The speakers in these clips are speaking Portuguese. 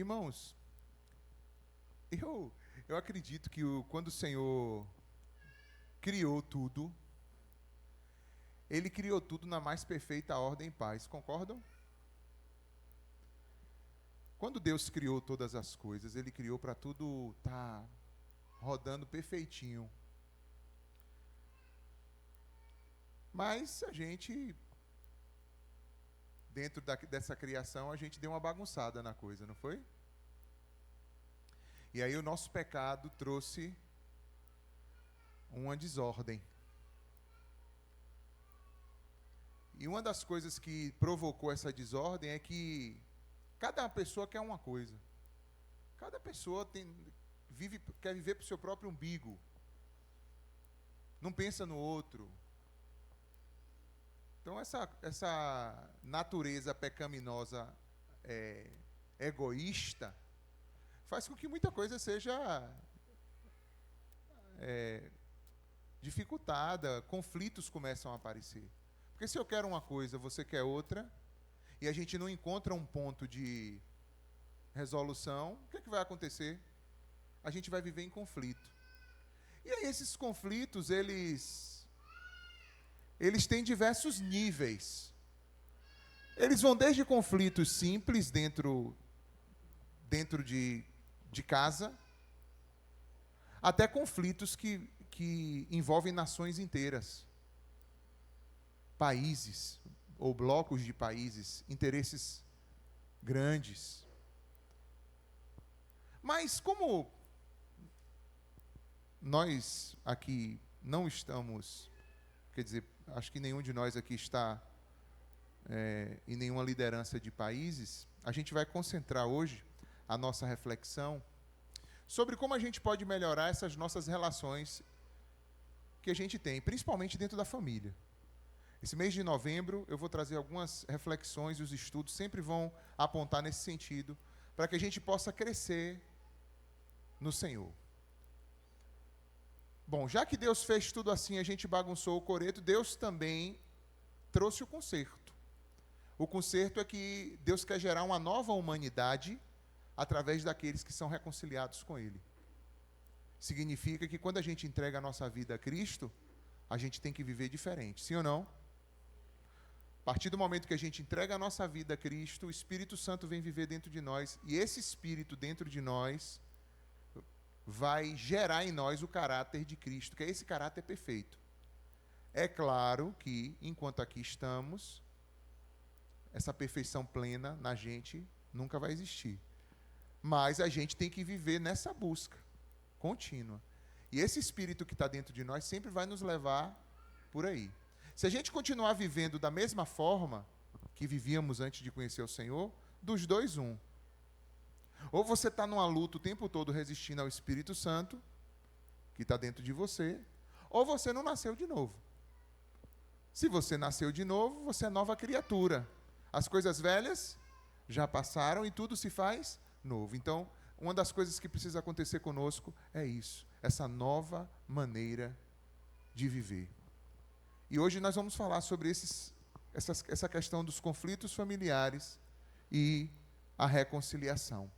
Irmãos, eu acredito que quando o Senhor criou tudo, Ele criou tudo na mais perfeita ordem e paz. Concordam? Quando Deus criou todas as coisas, Ele criou para tudo estar rodando perfeitinho. Mas a gente, dentro dessa criação, a gente deu uma bagunçada na coisa, não foi? E aí o nosso pecado trouxe uma desordem. E uma das coisas que provocou essa desordem é que cada pessoa quer uma coisa. Cada pessoa quer viver para o seu próprio umbigo. Não pensa no outro. Então essa natureza pecaminosa egoísta faz com que muita coisa seja dificultada, conflitos começam a aparecer. Porque se eu quero uma coisa, você quer outra, e a gente não encontra um ponto de resolução, o que é que vai acontecer? A gente vai viver em conflito. E aí esses conflitos, eles têm diversos níveis. Eles vão desde conflitos simples dentro de casa, até conflitos que envolvem nações inteiras, países ou blocos de países, interesses grandes. Mas como nós aqui não estamos, quer dizer, acho que nenhum de nós aqui está em nenhuma liderança de países, a gente vai concentrar hoje a nossa reflexão sobre como a gente pode melhorar essas nossas relações que a gente tem, principalmente dentro da família. Esse mês de novembro eu vou trazer algumas reflexões e os estudos sempre vão apontar nesse sentido, para que a gente possa crescer no Senhor. Bom, já que Deus fez tudo assim, a gente bagunçou o coreto, Deus também trouxe o conserto. O conserto é que Deus quer gerar uma nova humanidade através daqueles que são reconciliados com Ele. Significa que quando a gente entrega a nossa vida a Cristo, a gente tem que viver diferente, sim ou não? A partir do momento que a gente entrega a nossa vida a Cristo, o Espírito Santo vem viver dentro de nós, e esse Espírito dentro de nós vai gerar em nós o caráter de Cristo, que é esse caráter perfeito. É claro que, enquanto aqui estamos, essa perfeição plena na gente nunca vai existir. Mas a gente tem que viver nessa busca contínua. E esse Espírito que está dentro de nós sempre vai nos levar por aí. Se a gente continuar vivendo da mesma forma que vivíamos antes de conhecer o Senhor, dos dois, um. Ou você está numa luta o tempo todo resistindo ao Espírito Santo, que está dentro de você, ou você não nasceu de novo. Se você nasceu de novo, você é nova criatura. As coisas velhas já passaram e tudo se faz novo. Então, uma das coisas que precisa acontecer conosco é isso, essa nova maneira de viver. E hoje nós vamos falar sobre essa questão dos conflitos familiares e a reconciliação.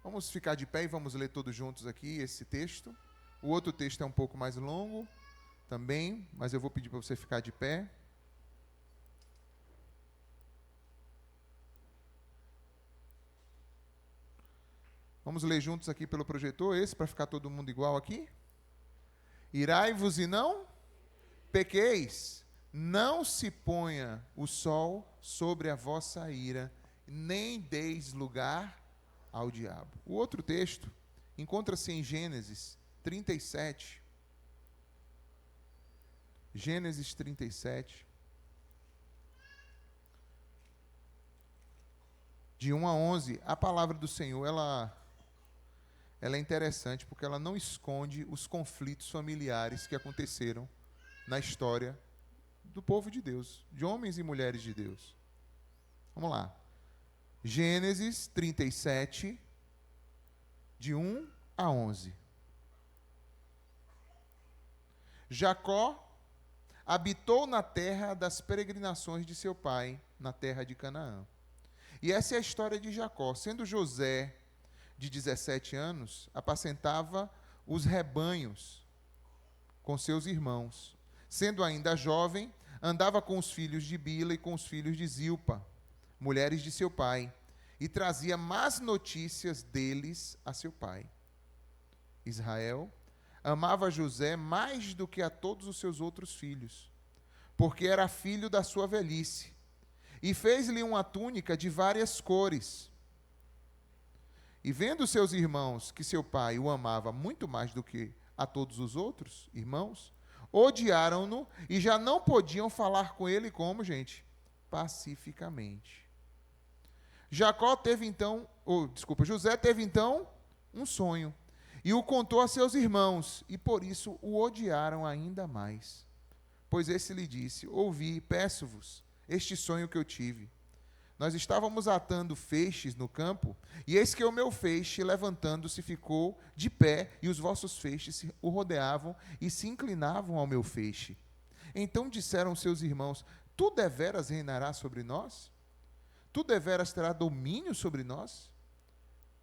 Vamos ficar de pé e vamos ler todos juntos aqui esse texto. O outro texto é um pouco mais longo também, mas eu vou pedir para você ficar de pé. Vamos ler juntos aqui pelo projetor, esse, para ficar todo mundo igual aqui. Irai-vos e não pequeis, não se ponha o sol sobre a vossa ira, nem deis lugar ao diabo. O outro texto encontra-se em Gênesis 37. Gênesis 37. De 1 a 11, a palavra do Senhor, ela é interessante porque ela não esconde os conflitos familiares que aconteceram na história do povo de Deus, de homens e mulheres de Deus. Vamos lá. Gênesis 37, de 1 a 11. Jacó habitou na terra das peregrinações de seu pai, na terra de Canaã. E essa é a história de Jacó. Sendo José de 17 anos, apacentava os rebanhos com seus irmãos. Sendo ainda jovem, andava com os filhos de Bila e com os filhos de Zilpa, mulheres de seu pai, e trazia más notícias deles a seu pai. Israel amava José mais do que a todos os seus outros filhos, porque era filho da sua velhice, e fez-lhe uma túnica de várias cores. E vendo seus irmãos que seu pai o amava muito mais do que a todos os outros irmãos, odiaram-no e já não podiam falar com ele como, gente? Pacificamente. José teve então um sonho e o contou a seus irmãos, e por isso o odiaram ainda mais. Pois esse lhe disse: ouvi, peço-vos, este sonho que eu tive. Nós estávamos atando feixes no campo, e eis que o meu feixe, levantando-se, ficou de pé, e os vossos feixes o rodeavam e se inclinavam ao meu feixe. Então disseram seus irmãos: tu deveras reinarás sobre nós? Tu deveras terás domínio sobre nós?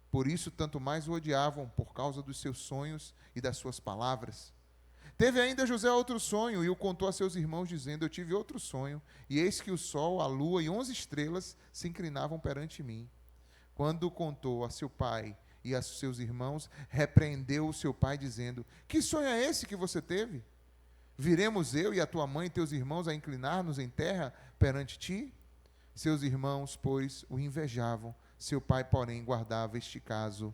Por isso, tanto mais o odiavam, por causa dos seus sonhos e das suas palavras. Teve ainda José outro sonho, e o contou a seus irmãos, dizendo: eu tive outro sonho, e eis que o sol, a lua e 11 estrelas se inclinavam perante mim. Quando contou a seu pai e a seus irmãos, repreendeu o seu pai, dizendo: que sonho é esse que você teve? Viremos eu e a tua mãe e teus irmãos a inclinar-nos em terra perante ti? Seus irmãos, pois, o invejavam. Seu pai, porém, guardava este caso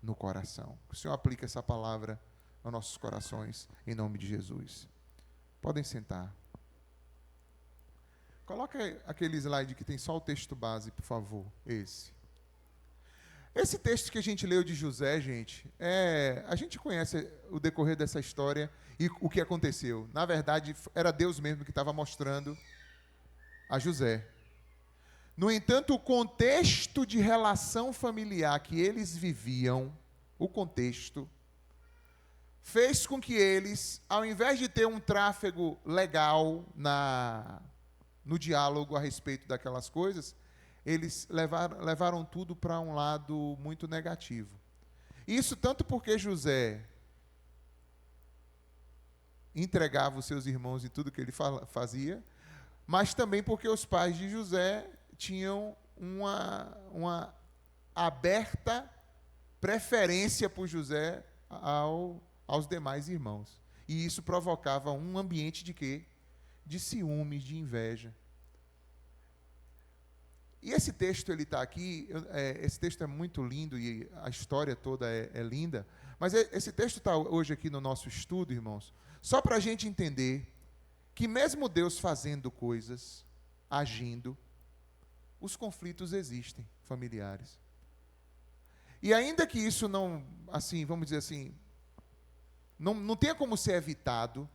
no coração. O Senhor aplica essa palavra aos nossos corações, em nome de Jesus. Podem sentar. Coloca aquele slide que tem só o texto base, por favor. Esse texto que a gente leu de José, gente, a gente conhece o decorrer dessa história e o que aconteceu. Na verdade, era Deus mesmo que estava mostrando a José. No entanto, o contexto de relação familiar que eles viviam, o contexto, fez com que eles, ao invés de ter um tráfego legal no diálogo a respeito daquelas coisas, eles levaram tudo para um lado muito negativo. Isso tanto porque José entregava os seus irmãos em tudo que ele fazia, mas também porque os pais de José tinham uma aberta preferência por José aos demais irmãos. E isso provocava um ambiente de quê? De ciúmes, de inveja. E esse texto, ele está aqui, esse texto é muito lindo e a história toda é linda, mas esse texto está hoje aqui no nosso estudo, irmãos, só para a gente entender que mesmo Deus fazendo coisas, agindo, os conflitos existem, familiares. E ainda que isso não, assim, vamos dizer assim, não tenha como ser evitado,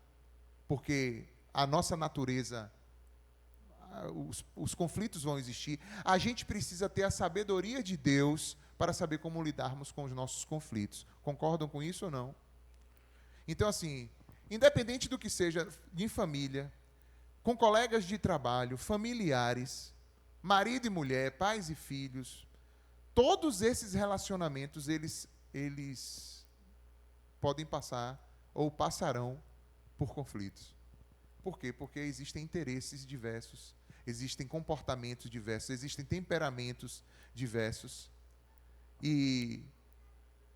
porque a nossa natureza, os conflitos vão existir, a gente precisa ter a sabedoria de Deus para saber como lidarmos com os nossos conflitos. Concordam com isso ou não? Então, assim, independente do que seja em família, com colegas de trabalho, familiares, marido e mulher, pais e filhos, todos esses relacionamentos, eles podem passar ou passarão por conflitos. Por quê? Porque existem interesses diversos, existem comportamentos diversos, existem temperamentos diversos. E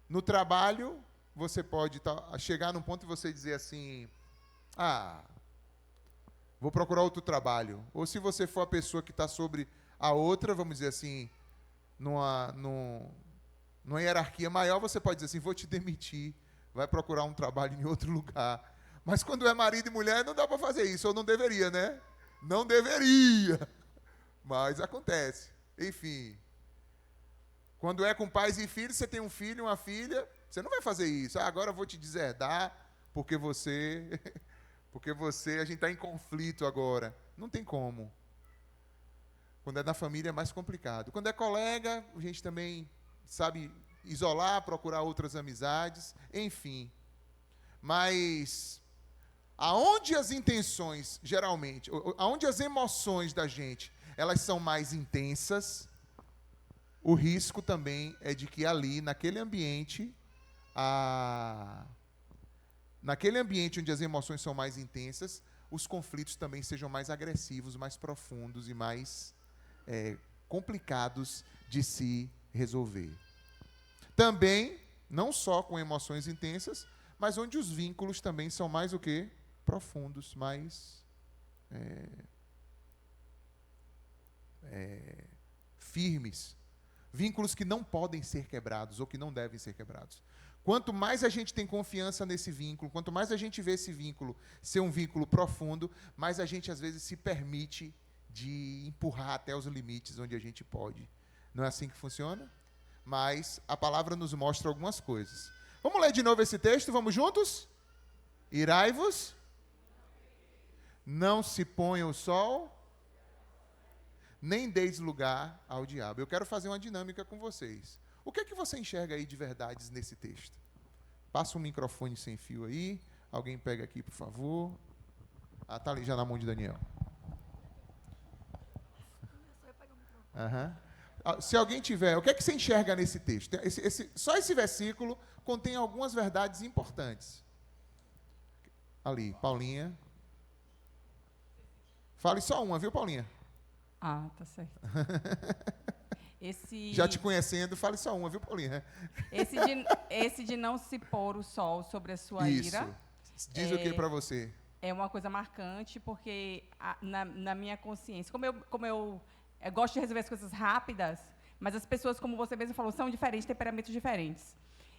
no trabalho, você pode chegar num ponto e você dizer assim: vou procurar outro trabalho. Ou se você for a pessoa que está sobre a outra, vamos dizer assim, numa hierarquia maior, você pode dizer assim: vou te demitir, vai procurar um trabalho em outro lugar. Mas quando é marido e mulher, não dá para fazer isso, ou não deveria, né? Não deveria, mas acontece. Enfim, quando é com pais e filhos, você tem um filho, uma filha, você não vai fazer isso. Agora eu vou te deserdar, porque a gente está em conflito agora. Não tem como. Quando é da família é mais complicado. Quando é colega, a gente também sabe isolar, procurar outras amizades, enfim. Mas aonde as intenções, geralmente, aonde as emoções da gente, elas são mais intensas, o risco também é de que ali, naquele ambiente onde as emoções são mais intensas, os conflitos também sejam mais agressivos, mais profundos e mais complicados de se resolver. Também, não só com emoções intensas, mas onde os vínculos também são mais o quê? Profundos, mais firmes. Vínculos que não podem ser quebrados ou que não devem ser quebrados. Quanto mais a gente tem confiança nesse vínculo, quanto mais a gente vê esse vínculo ser um vínculo profundo, mais a gente às vezes se permite de empurrar até os limites onde a gente pode. Não é assim que funciona? Mas a palavra nos mostra algumas coisas. Vamos ler de novo esse texto? Vamos juntos? Irai-vos, não se ponha o sol, nem deis lugar ao diabo. Eu quero fazer uma dinâmica com vocês. O que é que você enxerga aí de verdades nesse texto? Passa um microfone sem fio aí. Alguém pega aqui, por favor. Ah, tá ali já na mão de Daniel. Se alguém tiver, o que é que você enxerga nesse texto? Só esse versículo contém algumas verdades importantes. Ali, Paulinha. Fale só uma, viu, Paulinha? Ah, tá certo. Já te conhecendo, fale só uma, viu, Paulinha? Esse de não se pôr o sol sobre a sua Isso. ira. Diz o que para você? É uma coisa marcante, porque na minha consciência, como eu gosto de resolver as coisas rápidas, mas as pessoas, como você mesmo falou, são diferentes, temperamentos diferentes.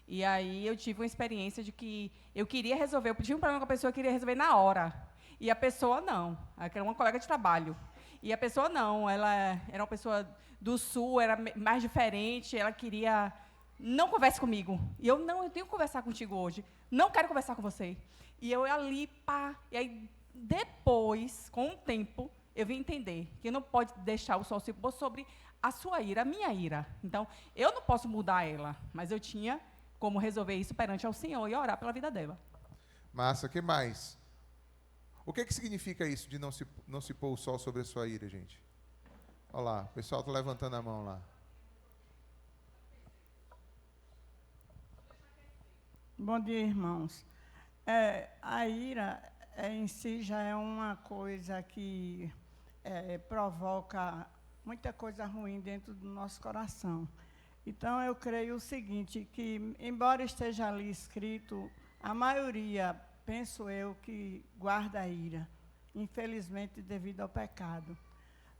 E aí eu tive uma experiência de que eu queria resolver, eu tive um problema com a pessoa, eu queria resolver na hora. E a pessoa não. Era uma colega de trabalho. E a pessoa não, ela era uma pessoa do sul, era mais diferente, ela queria, não converse comigo. E eu tenho que conversar contigo hoje, não quero conversar com você. E eu ali, pá, e aí depois, com o tempo, eu vim entender que não pode deixar o sol se pôr sobre a sua ira, a minha ira. Então, eu não posso mudar ela, mas eu tinha como resolver isso perante ao Senhor e orar pela vida dela. Massa, o que mais? O que significa isso de não se pôr o sol sobre a sua ira, gente? Olha lá, o pessoal está levantando a mão lá. Bom dia, irmãos. A ira em si já é uma coisa que provoca muita coisa ruim dentro do nosso coração. Então, eu creio o seguinte, que, embora esteja ali escrito, a maioria, penso eu, que guarda a ira, infelizmente, devido ao pecado.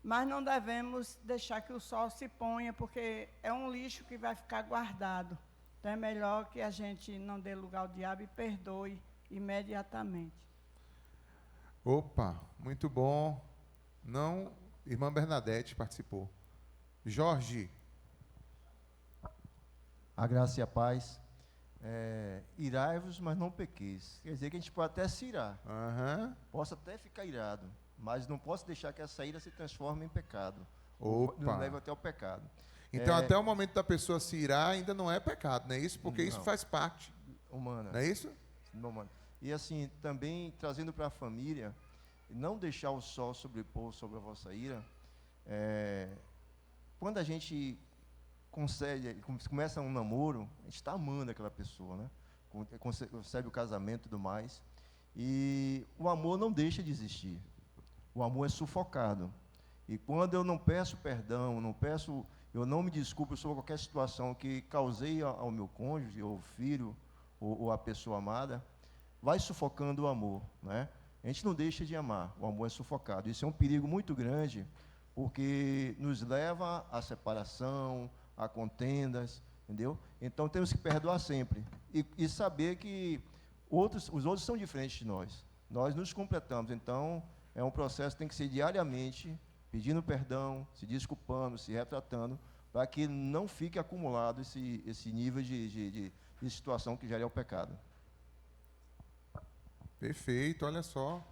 Mas não devemos deixar que o sol se ponha, porque é um lixo que vai ficar guardado. Então, é melhor que a gente não dê lugar ao diabo e perdoe imediatamente. Opa, muito bom. Não, irmã Bernadette participou. Jorge. A graça e a paz. Irai-vos, mas não pequeis. Quer dizer que a gente pode até se irar. Posso até ficar irado, mas não posso deixar que essa ira se transforme em pecado. Nos leve até o pecado. Então, até o momento da pessoa se irar, ainda não é pecado, não é isso? Porque isso faz parte. Humana. Não é isso? Humana. E assim, também trazendo para a família, não deixar o sol sobrepor sobre a vossa ira. Quando a gente começa um namoro, a gente está amando aquela pessoa, né? Concebe o casamento e tudo mais. E o amor não deixa de existir. O amor é sufocado. E quando eu não peço perdão, eu não me desculpo sobre qualquer situação que causei ao meu cônjuge, ou filho, ou à pessoa amada, vai sufocando o amor, né? A gente não deixa de amar, o amor é sufocado. Isso é um perigo muito grande, porque nos leva à separação, a contendas, entendeu? Então temos que perdoar sempre e saber que os outros são diferentes de nós. Nós nos completamos, então é um processo que tem que ser diariamente pedindo perdão, se desculpando, se retratando, para que não fique acumulado esse nível de situação que gera o pecado. Perfeito, olha só.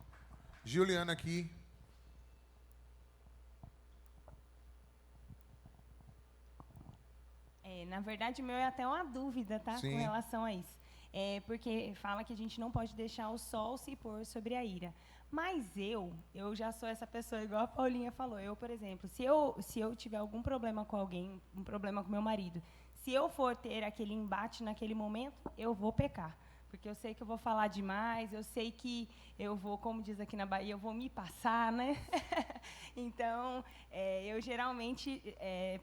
Juliana aqui. Na verdade, o meu é até uma dúvida, tá? Sim. Com relação a isso. Porque fala que a gente não pode deixar o sol se pôr sobre a ira. Mas eu já sou essa pessoa, igual a Paulinha falou. Eu, por exemplo, se eu tiver algum problema com alguém, um problema com meu marido, se eu for ter aquele embate naquele momento, eu vou pecar. Porque eu sei que eu vou falar demais, eu sei que eu vou, como diz aqui na Bahia, eu vou me passar, né? Então, eu geralmente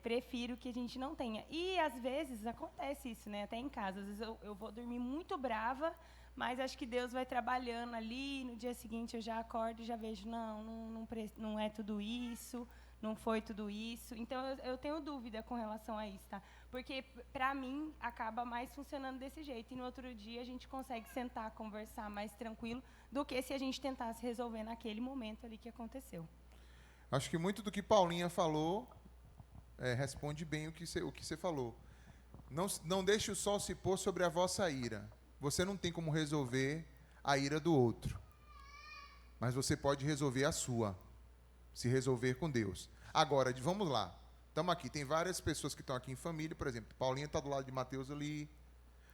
prefiro que a gente não tenha. E, às vezes, acontece isso, né? Até em casa. Às vezes eu vou dormir muito brava, mas acho que Deus vai trabalhando ali, no dia seguinte eu já acordo e já vejo, não é tudo isso, não foi tudo isso. Então, eu tenho dúvida com relação a isso, tá? Porque, para mim, acaba mais funcionando desse jeito. E no outro dia a gente consegue sentar, conversar mais tranquilo do que se a gente tentasse resolver naquele momento ali que aconteceu. Acho que muito do que Paulinha falou responde bem o que você falou. Não deixe o sol se pôr sobre a vossa ira. Você não tem como resolver a ira do outro. Mas você pode resolver a sua. Se resolver com Deus. Agora, vamos lá. Estamos aqui, tem várias pessoas que estão aqui em família, por exemplo, Paulinha está do lado de Mateus ali.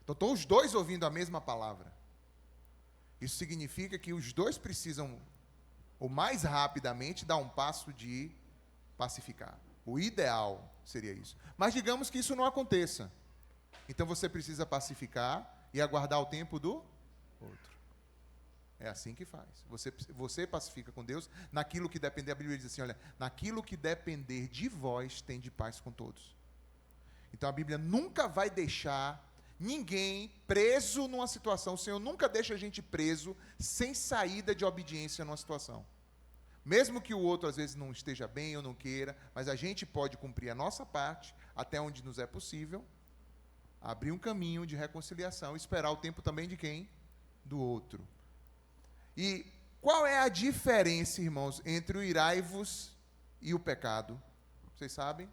Então, estão os dois ouvindo a mesma palavra. Isso significa que os dois precisam, o mais rapidamente, dar um passo de pacificar. O ideal seria isso. Mas digamos que isso não aconteça. Então, você precisa pacificar e aguardar o tempo do outro. É assim que faz. Você pacifica com Deus naquilo que depender. A Bíblia diz assim, olha, naquilo que depender de vós, tem de paz com todos. Então a Bíblia nunca vai deixar ninguém preso numa situação. O Senhor nunca deixa a gente preso sem saída de obediência numa situação. Mesmo que o outro às vezes não esteja bem ou não queira, mas a gente pode cumprir a nossa parte até onde nos é possível, abrir um caminho de reconciliação e esperar o tempo também de quem? Do outro. E qual é a diferença, irmãos, entre o irai-vos e o pecado? Vocês sabem?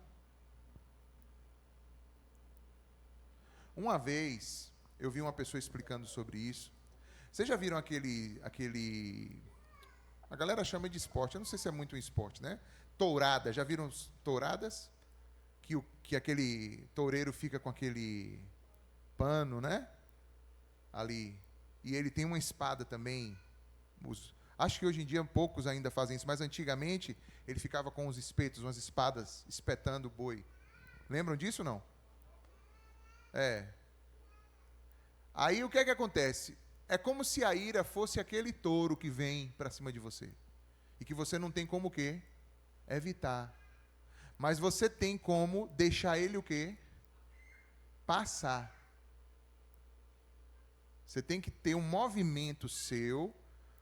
Uma vez, eu vi uma pessoa explicando sobre isso. Vocês já viram aquele... A galera chama de esporte, eu não sei se é muito um esporte, né? Tourada, já viram touradas? Que aquele toureiro fica com aquele pano, né? Ali. E ele tem uma espada também. Acho que hoje em dia poucos ainda fazem isso, mas antigamente ele ficava com os espetos, umas espadas, espetando o boi. Lembram disso ou não? Aí o que é que acontece? É como se a ira fosse aquele touro que vem para cima de você. E que você não tem como o quê? Evitar. Mas você tem como deixar ele o quê? Passar. Você tem que ter um movimento seu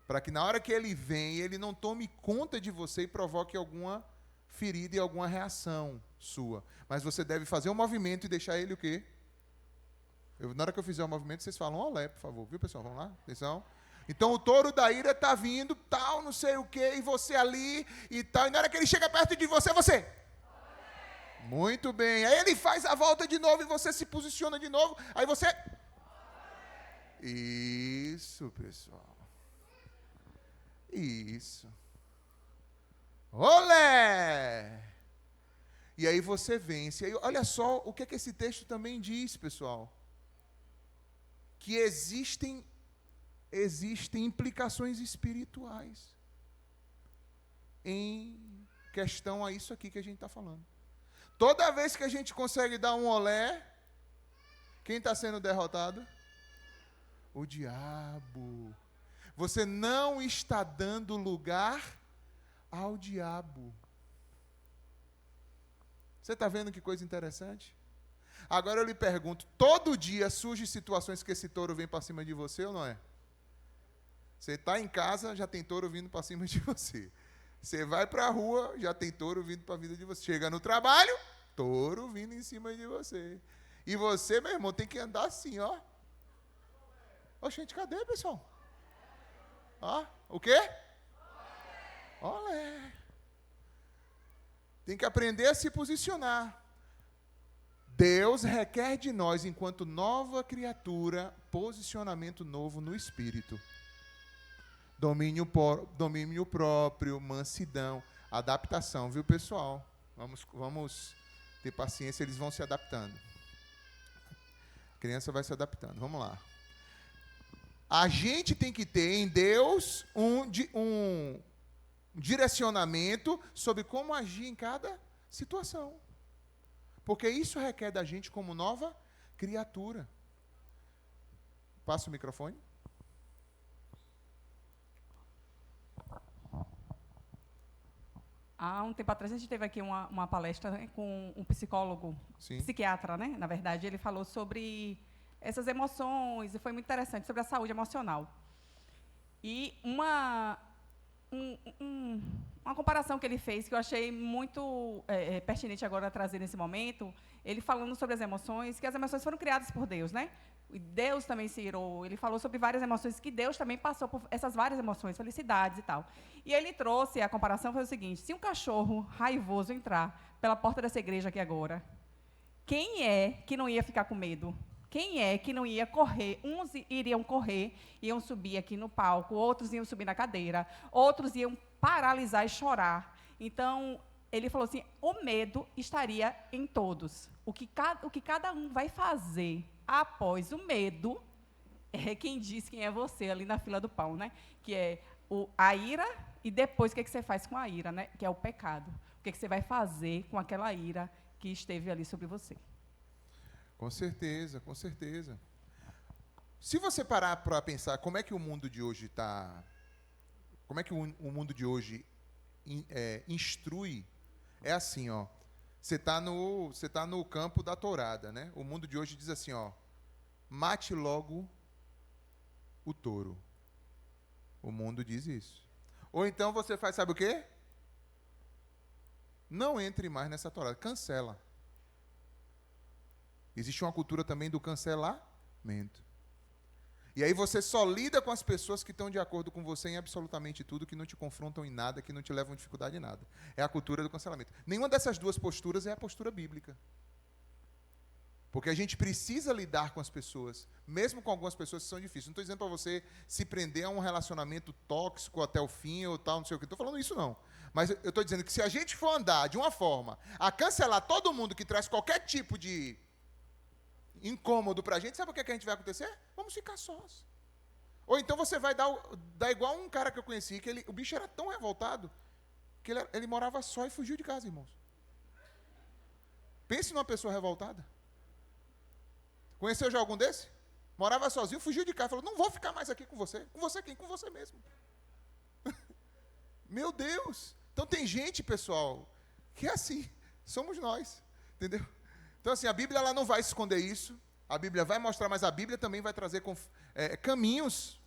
para que na hora que ele vem, ele não tome conta de você e provoque alguma ferida e alguma reação sua. Mas você deve fazer um movimento e deixar ele o quê? Na hora que eu fizer o movimento, vocês falam olé, por favor. Viu, pessoal? Vamos lá? Atenção. Então, o touro da ira está vindo, tal, não sei o quê, e você ali, e tal. E na hora que ele chega perto de você, você... Olé. Muito bem. Aí ele faz a volta de novo e você se posiciona de novo. Aí você... Olé. Isso, pessoal. Isso. Olé! E aí você vence. Aí, olha só o que esse texto também diz, pessoal. Que existem implicações espirituais em questão a isso aqui que a gente está falando. Toda vez que a gente consegue dar um olé, quem está sendo derrotado? O diabo. Você não está dando lugar ao diabo. Você está vendo que coisa interessante? Agora eu lhe pergunto, todo dia surgem situações que esse touro vem para cima de você ou não é? Você está em casa, já tem touro vindo para cima de você. Você vai para a rua, já tem touro vindo para a vida de você. Chega no trabalho, touro vindo em cima de você. E você, meu irmão, tem que andar assim, ó. Ô, gente, cadê, pessoal? Ó, o quê? Olé. Tem que aprender a se posicionar. Deus requer de nós, enquanto nova criatura, posicionamento novo no Espírito. Domínio próprio, mansidão, adaptação, viu, pessoal? Vamos ter paciência, eles vão se adaptando. A criança vai se adaptando, vamos lá. A gente tem que ter em Deus um direcionamento sobre como agir em cada situação. Porque isso requer da gente como nova criatura. Passa o microfone. Há um tempo atrás, a gente teve aqui uma palestra, né, com um psicólogo, Sim. psiquiatra, né? Na verdade, ele falou sobre essas emoções, e foi muito interessante, sobre a saúde emocional. E uma comparação que ele fez, que eu achei muito pertinente agora trazer nesse momento, ele falando sobre as emoções, que as emoções foram criadas por Deus, né? E Deus também se irou. Ele falou sobre várias emoções, que Deus também passou por essas várias emoções, felicidades e tal. E ele trouxe, a comparação foi o seguinte: se um cachorro raivoso entrar pela porta dessa igreja aqui agora, quem é que não ia ficar com medo? Quem é que não ia correr? Uns iriam correr, iam subir aqui no palco, outros iam subir na cadeira, outros iam paralisar e chorar. Então, ele falou assim, o medo estaria em todos. O que cada um vai fazer após o medo é quem diz quem é você ali na fila do pão, né? Que é a ira, e depois o que você faz com a ira, né? Que é o pecado. O que você vai fazer com aquela ira que esteve ali sobre você. Com certeza, com certeza. Se você parar para pensar como é que o mundo de hoje está, como é que o mundo de hoje instrui, é assim, ó. Você tá no campo da tourada, né? O mundo de hoje diz assim, ó: mate logo o touro. O mundo diz isso. Ou então você faz, sabe o quê? Não entre mais nessa tourada, cancela. Existe uma cultura também do cancelamento. E aí você só lida com as pessoas que estão de acordo com você em absolutamente tudo, que não te confrontam em nada, que não te levam dificuldade em nada. É a cultura do cancelamento. Nenhuma dessas duas posturas é a postura bíblica. Porque a gente precisa lidar com as pessoas, mesmo com algumas pessoas que são difíceis. Não estou dizendo para você se prender a um relacionamento tóxico até o fim ou tal, não sei o que. Não estou falando isso, não. Mas eu estou dizendo que se a gente for andar de uma forma a cancelar todo mundo que traz qualquer tipo de incômodo pra gente, sabe o que a gente vai acontecer? Vamos ficar sós. Ou então você vai dar igual um cara que eu conheci, que o bicho era tão revoltado, que ele morava só e fugiu de casa, irmãos. Pense numa pessoa revoltada. Conheceu já algum desse? Morava sozinho, fugiu de casa, falou, não vou ficar mais aqui com você. Com você quem? Com você mesmo. Meu Deus! Então tem gente, pessoal, que é assim, somos nós, entendeu? Então, assim, a Bíblia ela não vai esconder isso, a Bíblia vai mostrar, mas a Bíblia também vai trazer caminhos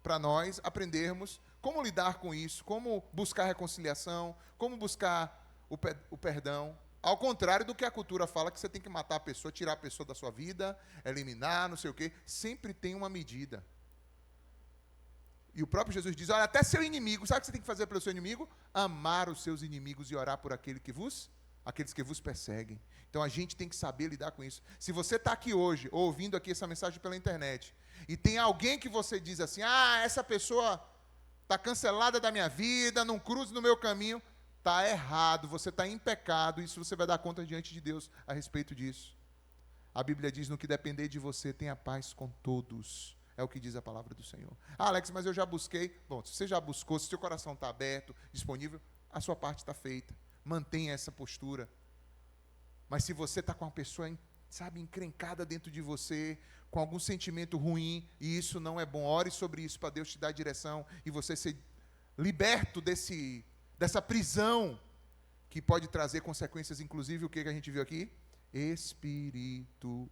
para nós aprendermos como lidar com isso, como buscar reconciliação, como buscar o perdão. Ao contrário do que a cultura fala, que você tem que matar a pessoa, tirar a pessoa da sua vida, eliminar, não sei o quê. Sempre tem uma medida. E o próprio Jesus diz, olha, até seu inimigo, sabe o que você tem que fazer pelo seu inimigo? Amar os seus inimigos e orar por aqueles que vos perseguem. Então a gente tem que saber lidar com isso. Se você está aqui hoje, ou ouvindo aqui essa mensagem pela internet, e tem alguém que você diz assim, essa pessoa está cancelada da minha vida, não cruze no meu caminho, está errado, você está em pecado, isso você vai dar conta diante de Deus a respeito disso. A Bíblia diz, no que depender de você, tenha paz com todos. É o que diz a palavra do Senhor. Alex, mas eu já busquei. Bom, se você já buscou, se seu coração está aberto, disponível, a sua parte está feita. Mantenha essa postura. Mas se você está com uma pessoa, encrencada dentro de você, com algum sentimento ruim, e isso não é bom, ore sobre isso para Deus te dar direção e você ser liberto dessa prisão que pode trazer consequências, inclusive o que a gente viu aqui? Espirituais.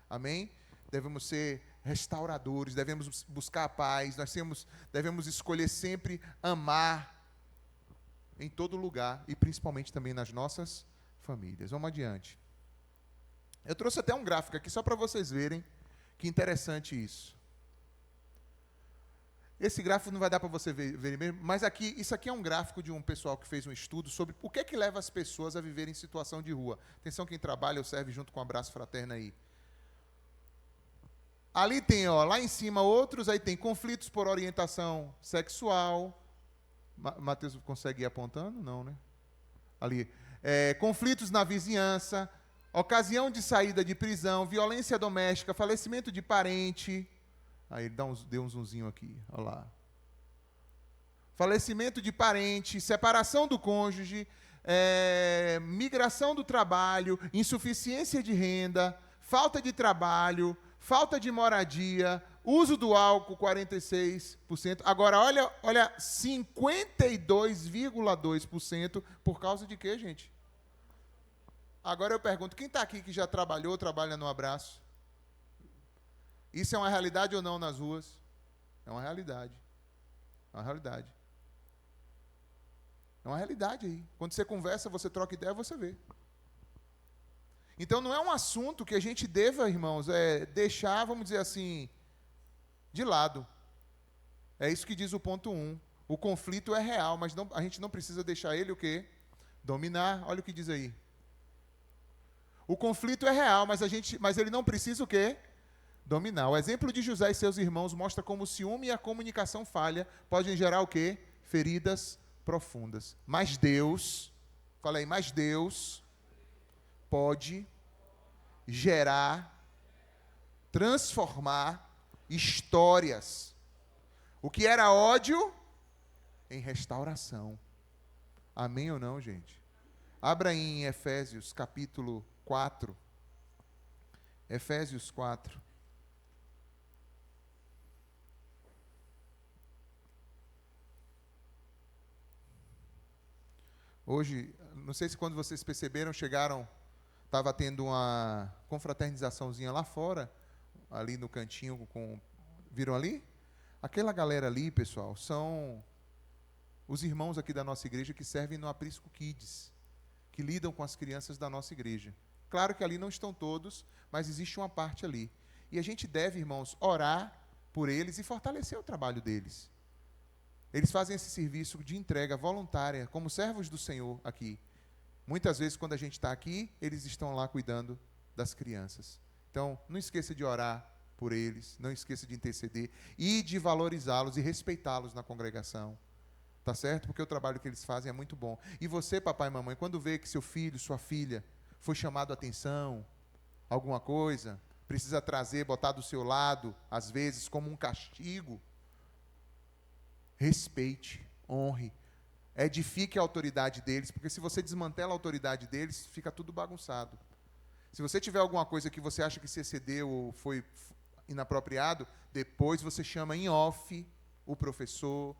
Amém? Devemos ser restauradores, devemos buscar a paz, devemos escolher sempre amar em todo lugar e principalmente também nas nossas famílias. Vamos adiante. Eu trouxe até um gráfico aqui só para vocês verem que interessante isso. Esse gráfico não vai dar para você ver mesmo, mas isso aqui é um gráfico de um pessoal que fez um estudo sobre o que leva as pessoas a viverem em situação de rua. Atenção, quem trabalha ou serve junto com um abraço fraterno aí. Ali tem, lá em cima outros, aí tem conflitos por orientação sexual. Matheus consegue ir apontando? Não, né? Ali. Conflitos na vizinhança, ocasião de saída de prisão, violência doméstica, falecimento de parente, Aí ele deu um zoomzinho aqui, olha lá. Falecimento de parente, separação do cônjuge, migração do trabalho, insuficiência de renda, falta de trabalho, falta de moradia, uso do álcool, 46%. Agora, olha 52,2% por causa de quê, gente? Agora eu pergunto, quem está aqui que já trabalhou, trabalha no abraço? Isso é uma realidade ou não nas ruas? É uma realidade. É uma realidade. É uma realidade aí. Quando você conversa, você troca ideia, você vê. Então não é um assunto que a gente deva, irmãos, deixar, vamos dizer assim, de lado. É isso que diz o ponto 1. O conflito é real, mas a gente não precisa deixar ele o quê? Dominar. Olha o que diz aí. O conflito é real, mas ele não precisa o quê? Dominar. O exemplo de José e seus irmãos mostra como o ciúme e a comunicação falha podem gerar o quê? Feridas profundas. Mas Deus pode gerar, transformar histórias. O que era ódio em restauração. Amém ou não, gente? Abra em Efésios capítulo 4. Efésios 4. Hoje, não sei se quando vocês perceberam, estava tendo uma confraternizaçãozinha lá fora, ali no cantinho, viram ali? Aquela galera ali, pessoal, são os irmãos aqui da nossa igreja que servem no Aprisco Kids, que lidam com as crianças da nossa igreja. Claro que ali não estão todos, mas existe uma parte ali. E a gente deve, irmãos, orar por eles e fortalecer o trabalho deles. Eles fazem esse serviço de entrega voluntária, como servos do Senhor aqui. Muitas vezes, quando a gente está aqui, eles estão lá cuidando das crianças. Então, não esqueça de orar por eles, não esqueça de interceder e de valorizá-los e respeitá-los na congregação. Tá certo? Porque o trabalho que eles fazem é muito bom. E você, papai e mamãe, quando vê que seu filho, sua filha, foi chamado a atenção, alguma coisa, precisa trazer, botar do seu lado, às vezes, como um castigo, respeite, honre, edifique a autoridade deles, porque se você desmantela a autoridade deles, fica tudo bagunçado. Se você tiver alguma coisa que você acha que se excedeu ou foi inapropriado, depois você chama em off o professor,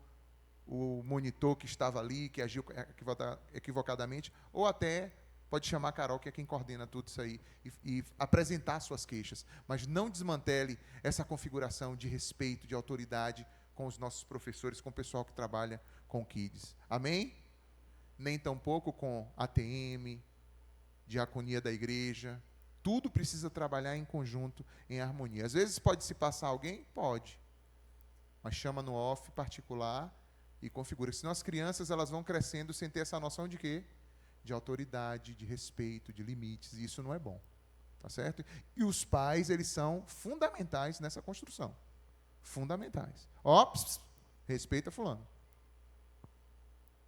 o monitor que estava ali, que agiu equivocadamente, ou até pode chamar a Carol, que é quem coordena tudo isso aí, e apresentar suas queixas. Mas não desmantele essa configuração de respeito, de autoridade com os nossos professores, com o pessoal que trabalha com kids. Amém? Nem tampouco com ATM, diaconia da igreja. Tudo precisa trabalhar em conjunto, em harmonia. Às vezes pode se passar alguém? Pode. Mas chama no off particular e configura. Senão as crianças elas vão crescendo sem ter essa noção de quê? De autoridade, de respeito, de limites. E isso não é bom. Tá certo? E os pais, eles são fundamentais nessa construção. Fundamentais. Ó, respeita fulano.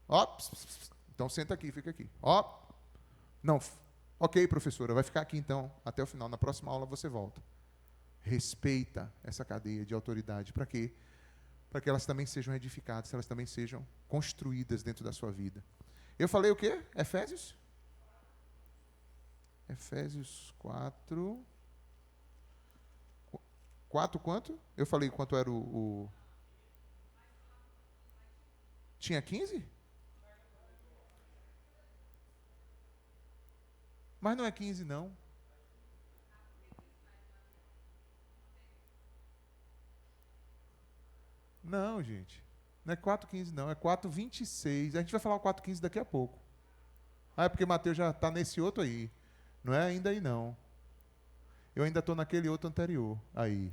Ó, então senta aqui, fica aqui. Ó, não, ok, professora, vai ficar aqui então até o final. Na próxima aula você volta. Respeita essa cadeia de autoridade. Para quê? Para que elas também sejam edificadas, elas também sejam construídas dentro da sua vida. Eu falei o quê? Efésios? Efésios 4... 4 quanto? Eu falei quanto era o... Tinha 15? Mas não é 15, não. Não, gente. Não é 4,15, não. É 4,26. A gente vai falar o 4,15 daqui a pouco. Ah, é porque Mateus já está nesse outro aí. Não é ainda aí, não. Eu ainda estou naquele outro anterior. Aí.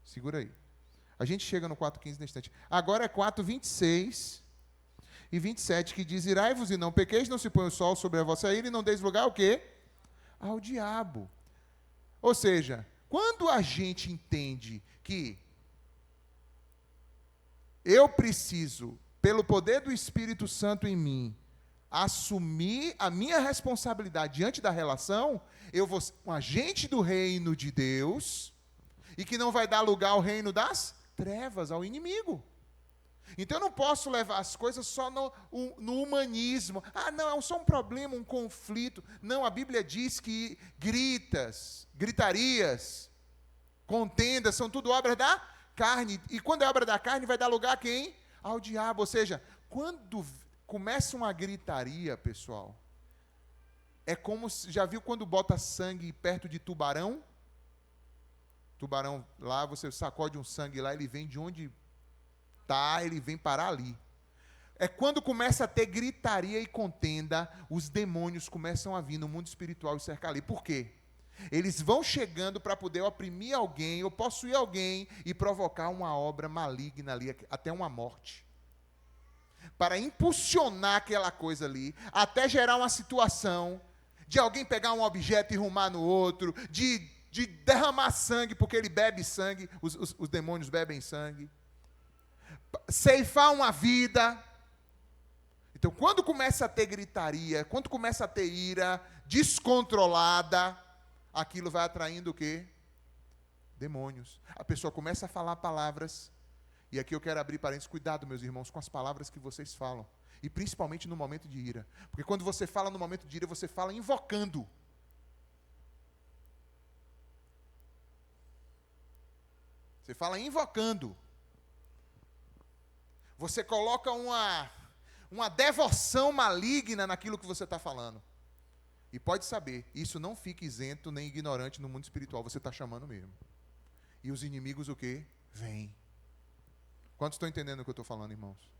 Segura aí. A gente chega no 4,15 no instante. Agora é 4,26 e 27, que diz: irai-vos e não pequeis, não se põe o sol sobre a vossa ira e não deis lugar ao quê? Ao diabo. Ou seja, quando a gente entende que eu preciso, pelo poder do Espírito Santo em mim, assumir a minha responsabilidade diante da relação, eu vou ser um agente do reino de Deus, e que não vai dar lugar ao reino das trevas, ao inimigo. Então eu não posso levar as coisas só no humanismo. Ah, não, é só um problema, um conflito. Não, a Bíblia diz que gritarias, contendas, são tudo obras da carne. E quando é obra da carne, vai dar lugar a quem? Ao diabo. Ou seja, quando começa uma gritaria, pessoal, é como, já viu quando bota sangue perto de tubarão? Tubarão lá, você sacode um sangue lá, ele vem de onde tá, ele vem parar ali. É quando começa a ter gritaria e contenda, os demônios começam a vir no mundo espiritual e cercar ali. Por quê? Eles vão chegando para poder oprimir alguém, ou possuir alguém, e provocar uma obra maligna ali, até uma morte. Para impulsionar aquela coisa ali, até gerar uma situação de alguém pegar um objeto e arrumar no outro, de derramar sangue, porque ele bebe sangue, os demônios bebem sangue. Ceifar uma vida. Então, quando começa a ter gritaria, quando começa a ter ira descontrolada, aquilo vai atraindo o quê? Demônios. A pessoa começa a falar palavras, e aqui eu quero abrir parênteses, cuidado, meus irmãos, com as palavras que vocês falam, e principalmente no momento de ira, porque quando você fala no momento de ira, você fala invocando. Você fala invocando. Você coloca uma devoção maligna naquilo que você está falando. E pode saber, isso não fica isento nem ignorante no mundo espiritual, você está chamando mesmo. E os inimigos o quê? Vêm. Quantos estão entendendo o que eu estou falando, irmãos?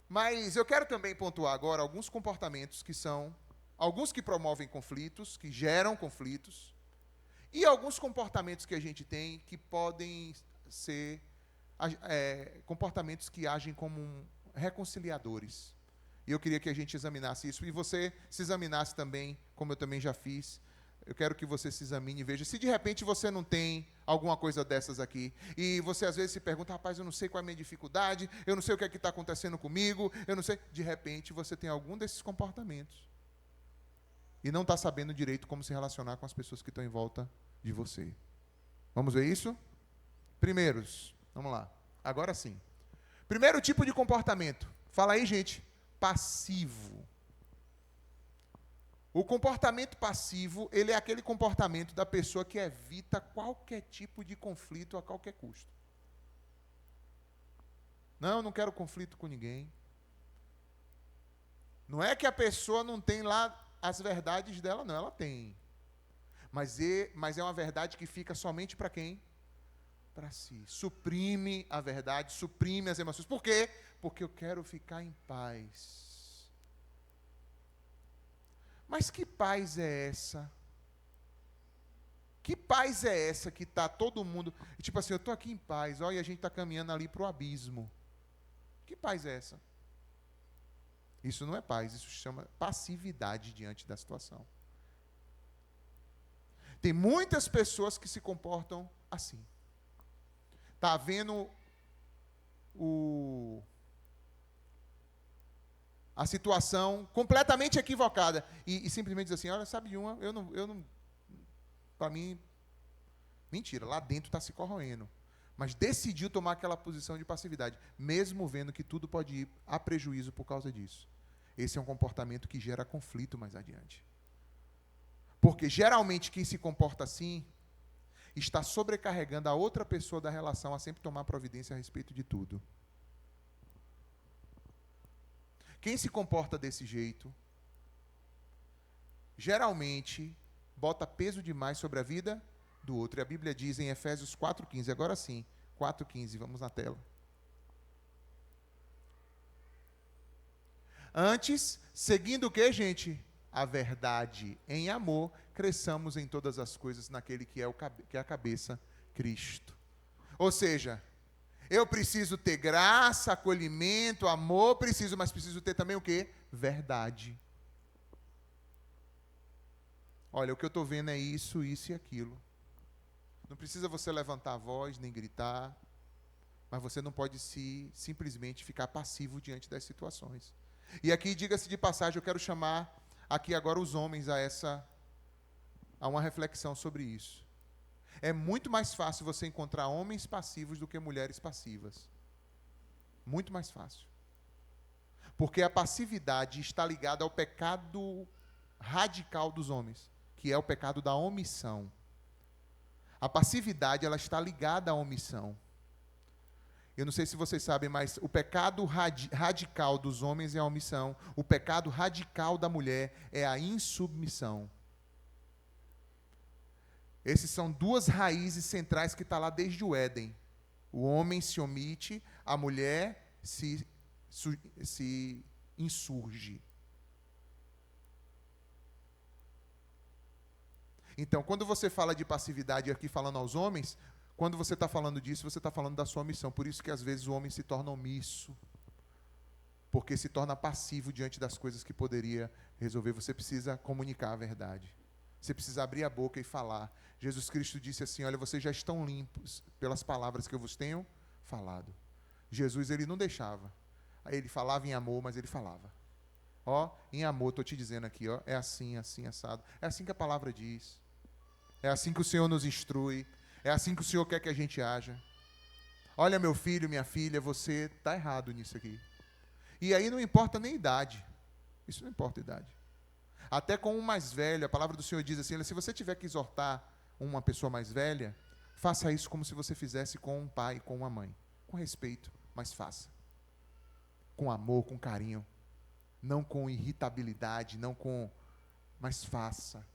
Mas eu quero também pontuar agora alguns comportamentos que são, alguns que promovem conflitos, que geram conflitos, e alguns comportamentos que a gente tem que podem ser comportamentos que agem como reconciliadores. E eu queria que a gente examinasse isso. E você se examinasse também, como eu também já fiz. Eu quero que você se examine e veja. Se de repente você não tem alguma coisa dessas aqui, e você às vezes se pergunta, rapaz, eu não sei qual é a minha dificuldade, eu não sei o que é que está acontecendo comigo, eu não sei. De repente você tem algum desses comportamentos. E não está sabendo direito como se relacionar com as pessoas que estão em volta de você. Vamos ver isso? Primeiros. Vamos lá. Agora sim. Primeiro tipo de comportamento. Fala aí, gente. Passivo. O comportamento passivo, ele é aquele comportamento da pessoa que evita qualquer tipo de conflito a qualquer custo. Não, eu não quero conflito com ninguém. Não é que a pessoa não tem lá as verdades dela, não. Ela tem. Mas é uma verdade que fica somente para quem? Para si. Suprime a verdade, suprime as emoções. Por quê? Porque eu quero ficar em paz. Mas que paz é essa? Que paz é essa que está todo mundo... Tipo assim, eu estou aqui em paz, olha, e a gente está caminhando ali para o abismo. Que paz é essa? Isso não é paz, isso se chama passividade diante da situação. Tem muitas pessoas que se comportam assim. Está havendo a situação completamente equivocada. E simplesmente diz assim, olha, sabe de uma, eu não para mim, mentira, lá dentro está se corroendo. Mas decidiu tomar aquela posição de passividade, mesmo vendo que tudo pode ir a prejuízo por causa disso. Esse é um comportamento que gera conflito mais adiante. Porque geralmente quem se comporta assim está sobrecarregando a outra pessoa da relação a sempre tomar providência a respeito de tudo. Quem se comporta desse jeito, geralmente bota peso demais sobre a vida do outro. E a Bíblia diz em Efésios 4,15, agora sim, 4,15, vamos na tela. Antes, seguindo o que, gente? A verdade em amor, cresçamos em todas as coisas naquele que é a cabeça, Cristo. Ou seja, eu preciso ter graça, acolhimento, amor, mas preciso ter também o quê? Verdade. Olha, o que eu estou vendo é isso, isso e aquilo. Não precisa você levantar a voz, nem gritar, mas você não pode simplesmente ficar passivo diante das situações. E aqui, diga-se de passagem, eu quero chamar aqui agora os homens a uma reflexão sobre isso. É muito mais fácil você encontrar homens passivos do que mulheres passivas. Muito mais fácil. Porque a passividade está ligada ao pecado radical dos homens, que é o pecado da omissão. A passividade, ela está ligada à omissão. Eu não sei se vocês sabem, mas o pecado radical dos homens é a omissão. O pecado radical da mulher é a insubmissão. Essas são duas raízes centrais que estão lá desde o Éden. O homem se omite, a mulher se insurge. Então, quando você fala de passividade aqui falando aos homens, quando você está falando disso, você está falando da sua omissão. Por isso que às vezes o homem se torna omisso. Porque se torna passivo diante das coisas que poderia resolver. Você precisa comunicar a verdade. Você precisa abrir a boca e falar. Jesus Cristo disse assim, olha, vocês já estão limpos pelas palavras que eu vos tenho falado. Jesus, ele não deixava. Ele falava em amor, mas ele falava. Ó, em amor, estou te dizendo aqui, ó, é assim, assim, assado. É assim que a palavra diz. É assim que o Senhor nos instrui. É assim que o Senhor quer que a gente haja. Olha, meu filho, minha filha, você está errado nisso aqui. E aí não importa nem idade. Isso não importa a idade. Até com um mais velho, a palavra do Senhor diz assim, se você tiver que exortar uma pessoa mais velha, faça isso como se você fizesse com um pai, com uma mãe. Com respeito, mas faça. Com amor, com carinho. Não com irritabilidade, mas faça.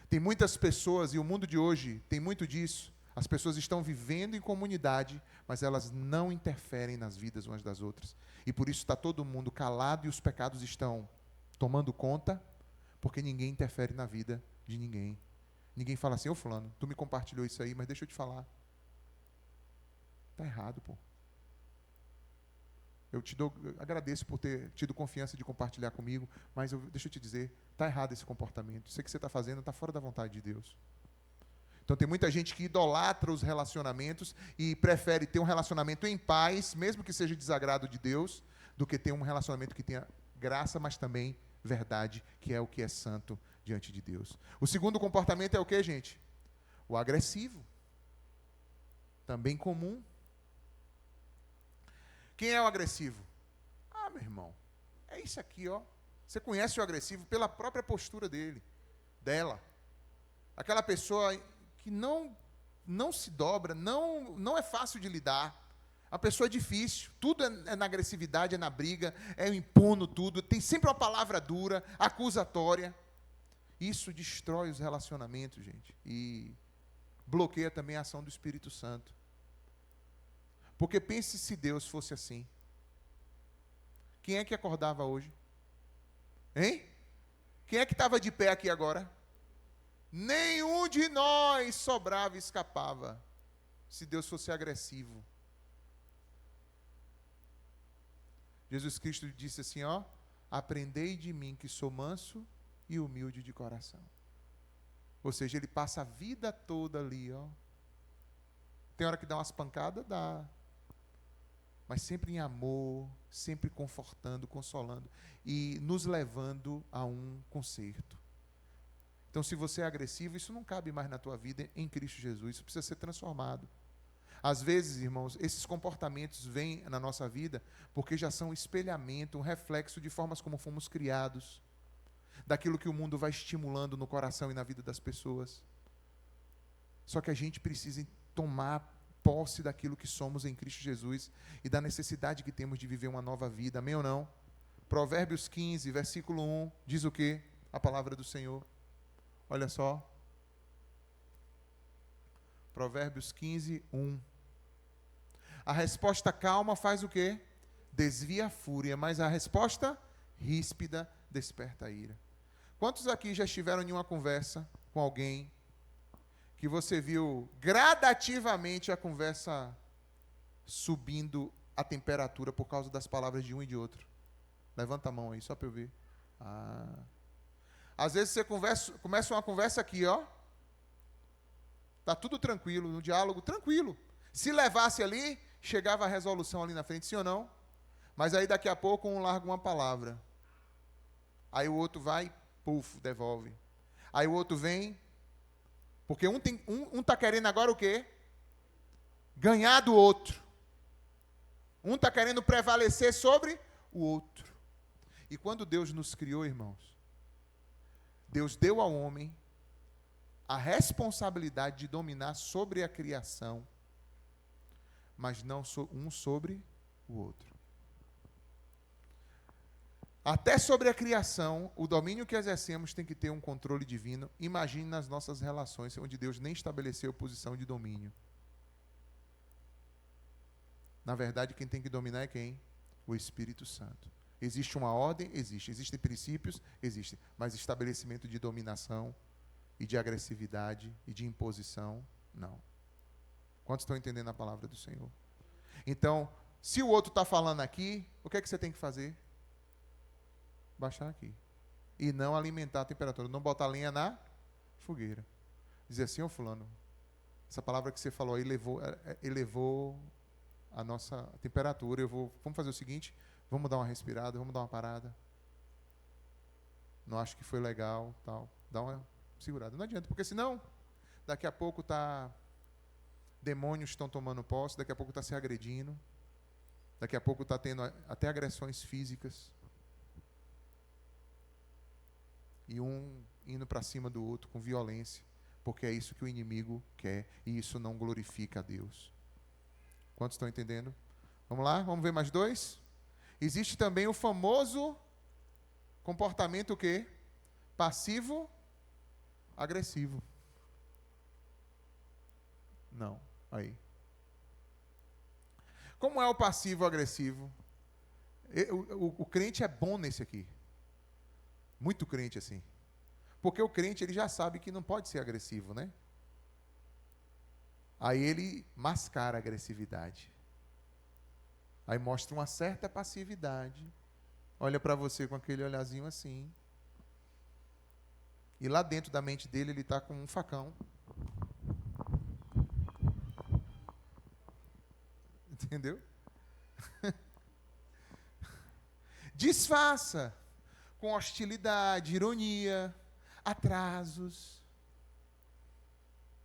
Tem muitas pessoas, e o mundo de hoje tem muito disso, as pessoas estão vivendo em comunidade, mas elas não interferem nas vidas umas das outras. E por isso está todo mundo calado e os pecados estão tomando conta, porque ninguém interfere na vida de ninguém. Ninguém fala assim, ô fulano, tu me compartilhou isso aí, mas deixa eu te falar. Está errado, pô. Eu agradeço por ter tido confiança de compartilhar comigo, mas deixa eu te dizer, está errado esse comportamento. Isso que você está fazendo está fora da vontade de Deus. Então tem muita gente que idolatra os relacionamentos e prefere ter um relacionamento em paz, mesmo que seja desagrado de Deus, do que ter um relacionamento que tenha graça, mas também verdade, que é o que é santo diante de Deus. O segundo comportamento é o que, gente? O agressivo. Também comum. Quem é o agressivo? Ah, meu irmão, é isso aqui, ó. Você conhece o agressivo pela própria postura dela. Aquela pessoa que não se dobra, não é fácil de lidar. A pessoa é difícil, tudo é na agressividade, é na briga, é impondo tudo, tem sempre uma palavra dura, acusatória. Isso destrói os relacionamentos, gente, e bloqueia também a ação do Espírito Santo. Porque pense se Deus fosse assim. Quem é que acordava hoje? Hein? Quem é que estava de pé aqui agora? Nenhum de nós sobrava e escapava, se Deus fosse agressivo. Jesus Cristo disse assim, ó, aprendei de mim que sou manso e humilde de coração. Ou seja, ele passa a vida toda ali, ó. Tem hora que dá umas pancadas? Dá. Mas sempre em amor, sempre confortando, consolando e nos levando a um conserto. Então, se você é agressivo, isso não cabe mais na tua vida em Cristo Jesus, isso precisa ser transformado. Às vezes, irmãos, esses comportamentos vêm na nossa vida porque já são um espelhamento, um reflexo de formas como fomos criados, daquilo que o mundo vai estimulando no coração e na vida das pessoas. Só que a gente precisa tomar posse daquilo que somos em Cristo Jesus e da necessidade que temos de viver uma nova vida, amém ou não? Provérbios 15, versículo 1, diz o quê? A palavra do Senhor. Olha só. Provérbios 15, 1. A resposta calma faz o quê? Desvia a fúria, mas a resposta ríspida desperta a ira. Quantos aqui já estiveram em uma conversa com alguém que você viu gradativamente a conversa subindo a temperatura por causa das palavras de um e de outro? Levanta a mão aí, só para eu ver. Às vezes você começa uma conversa aqui, ó. Está tudo tranquilo, no diálogo tranquilo. Se levasse ali, chegava a resolução ali na frente, sim ou não? Mas aí daqui a pouco um larga uma palavra. Aí o outro vai, puf, devolve. Aí o outro vem, Porque um tá querendo agora o quê? Ganhar do outro. Um está querendo prevalecer sobre o outro. E quando Deus nos criou, irmãos, Deus deu ao homem a responsabilidade de dominar sobre a criação, mas não um sobre o outro. Até sobre a criação, o domínio que exercemos tem que ter um controle divino. Imagine nas nossas relações, onde Deus nem estabeleceu posição de domínio. Na verdade, quem tem que dominar é quem? O Espírito Santo. Existe uma ordem? Existe. Existem princípios? Existem. Mas estabelecimento de dominação e de agressividade e de imposição, não. Quantos estão entendendo a palavra do Senhor? Então, se o outro está falando aqui, o que é que você tem que fazer? Baixar aqui. E não alimentar a temperatura. Não botar lenha na fogueira. Dizer assim, ô fulano, essa palavra que você falou aí elevou a nossa temperatura. Vamos fazer o seguinte, vamos dar uma respirada, vamos dar uma parada. Não acho que foi legal, tal. Dá uma segurada. Não adianta, porque senão, daqui a pouco demônios estão tomando posse, daqui a pouco está se agredindo, daqui a pouco está tendo até agressões físicas. E um indo para cima do outro com violência, porque é isso que o inimigo quer, e isso não glorifica a Deus. Quantos estão entendendo? Vamos lá, vamos ver mais dois? Existe também o famoso comportamento o quê? Passivo-agressivo. Não, aí. Como é o passivo-agressivo? O crente é bom nesse aqui. Muito crente assim. Porque o crente ele já sabe que não pode ser agressivo, né? Aí ele mascara a agressividade. Aí mostra uma certa passividade. Olha para você com aquele olhazinho assim. E lá dentro da mente dele ele está com um facão. Entendeu? Disfarça com hostilidade, ironia, atrasos,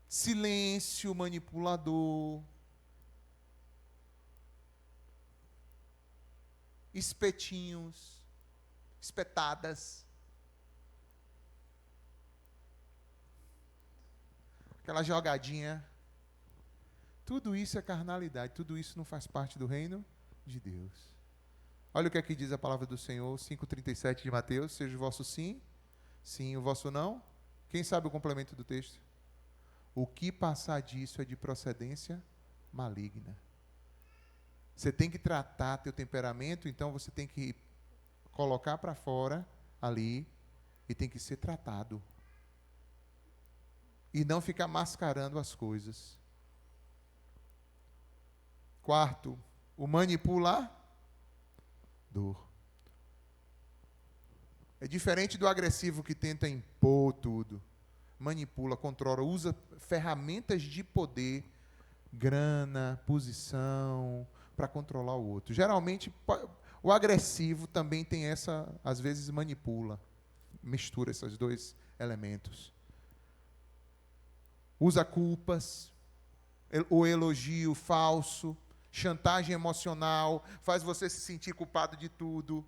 silêncio manipulador, espetinhos, espetadas, aquela jogadinha. Tudo isso é carnalidade, tudo isso não faz parte do reino de Deus. Olha o que aqui diz a palavra do Senhor, 5,37 de Mateus, seja o vosso sim, sim, o vosso não. Quem sabe o complemento do texto? O que passar disso é de procedência maligna. Você tem que tratar teu temperamento, então você tem que colocar para fora ali e tem que ser tratado. E não ficar mascarando as coisas. Quarto, o manipulador. É diferente do agressivo que tenta impor tudo. Manipula, controla, usa ferramentas de poder, grana, posição, para controlar o outro. Geralmente, o agressivo também tem essa, às vezes manipula, mistura esses dois elementos. Usa culpas, o elogio falso, chantagem emocional, faz você se sentir culpado de tudo,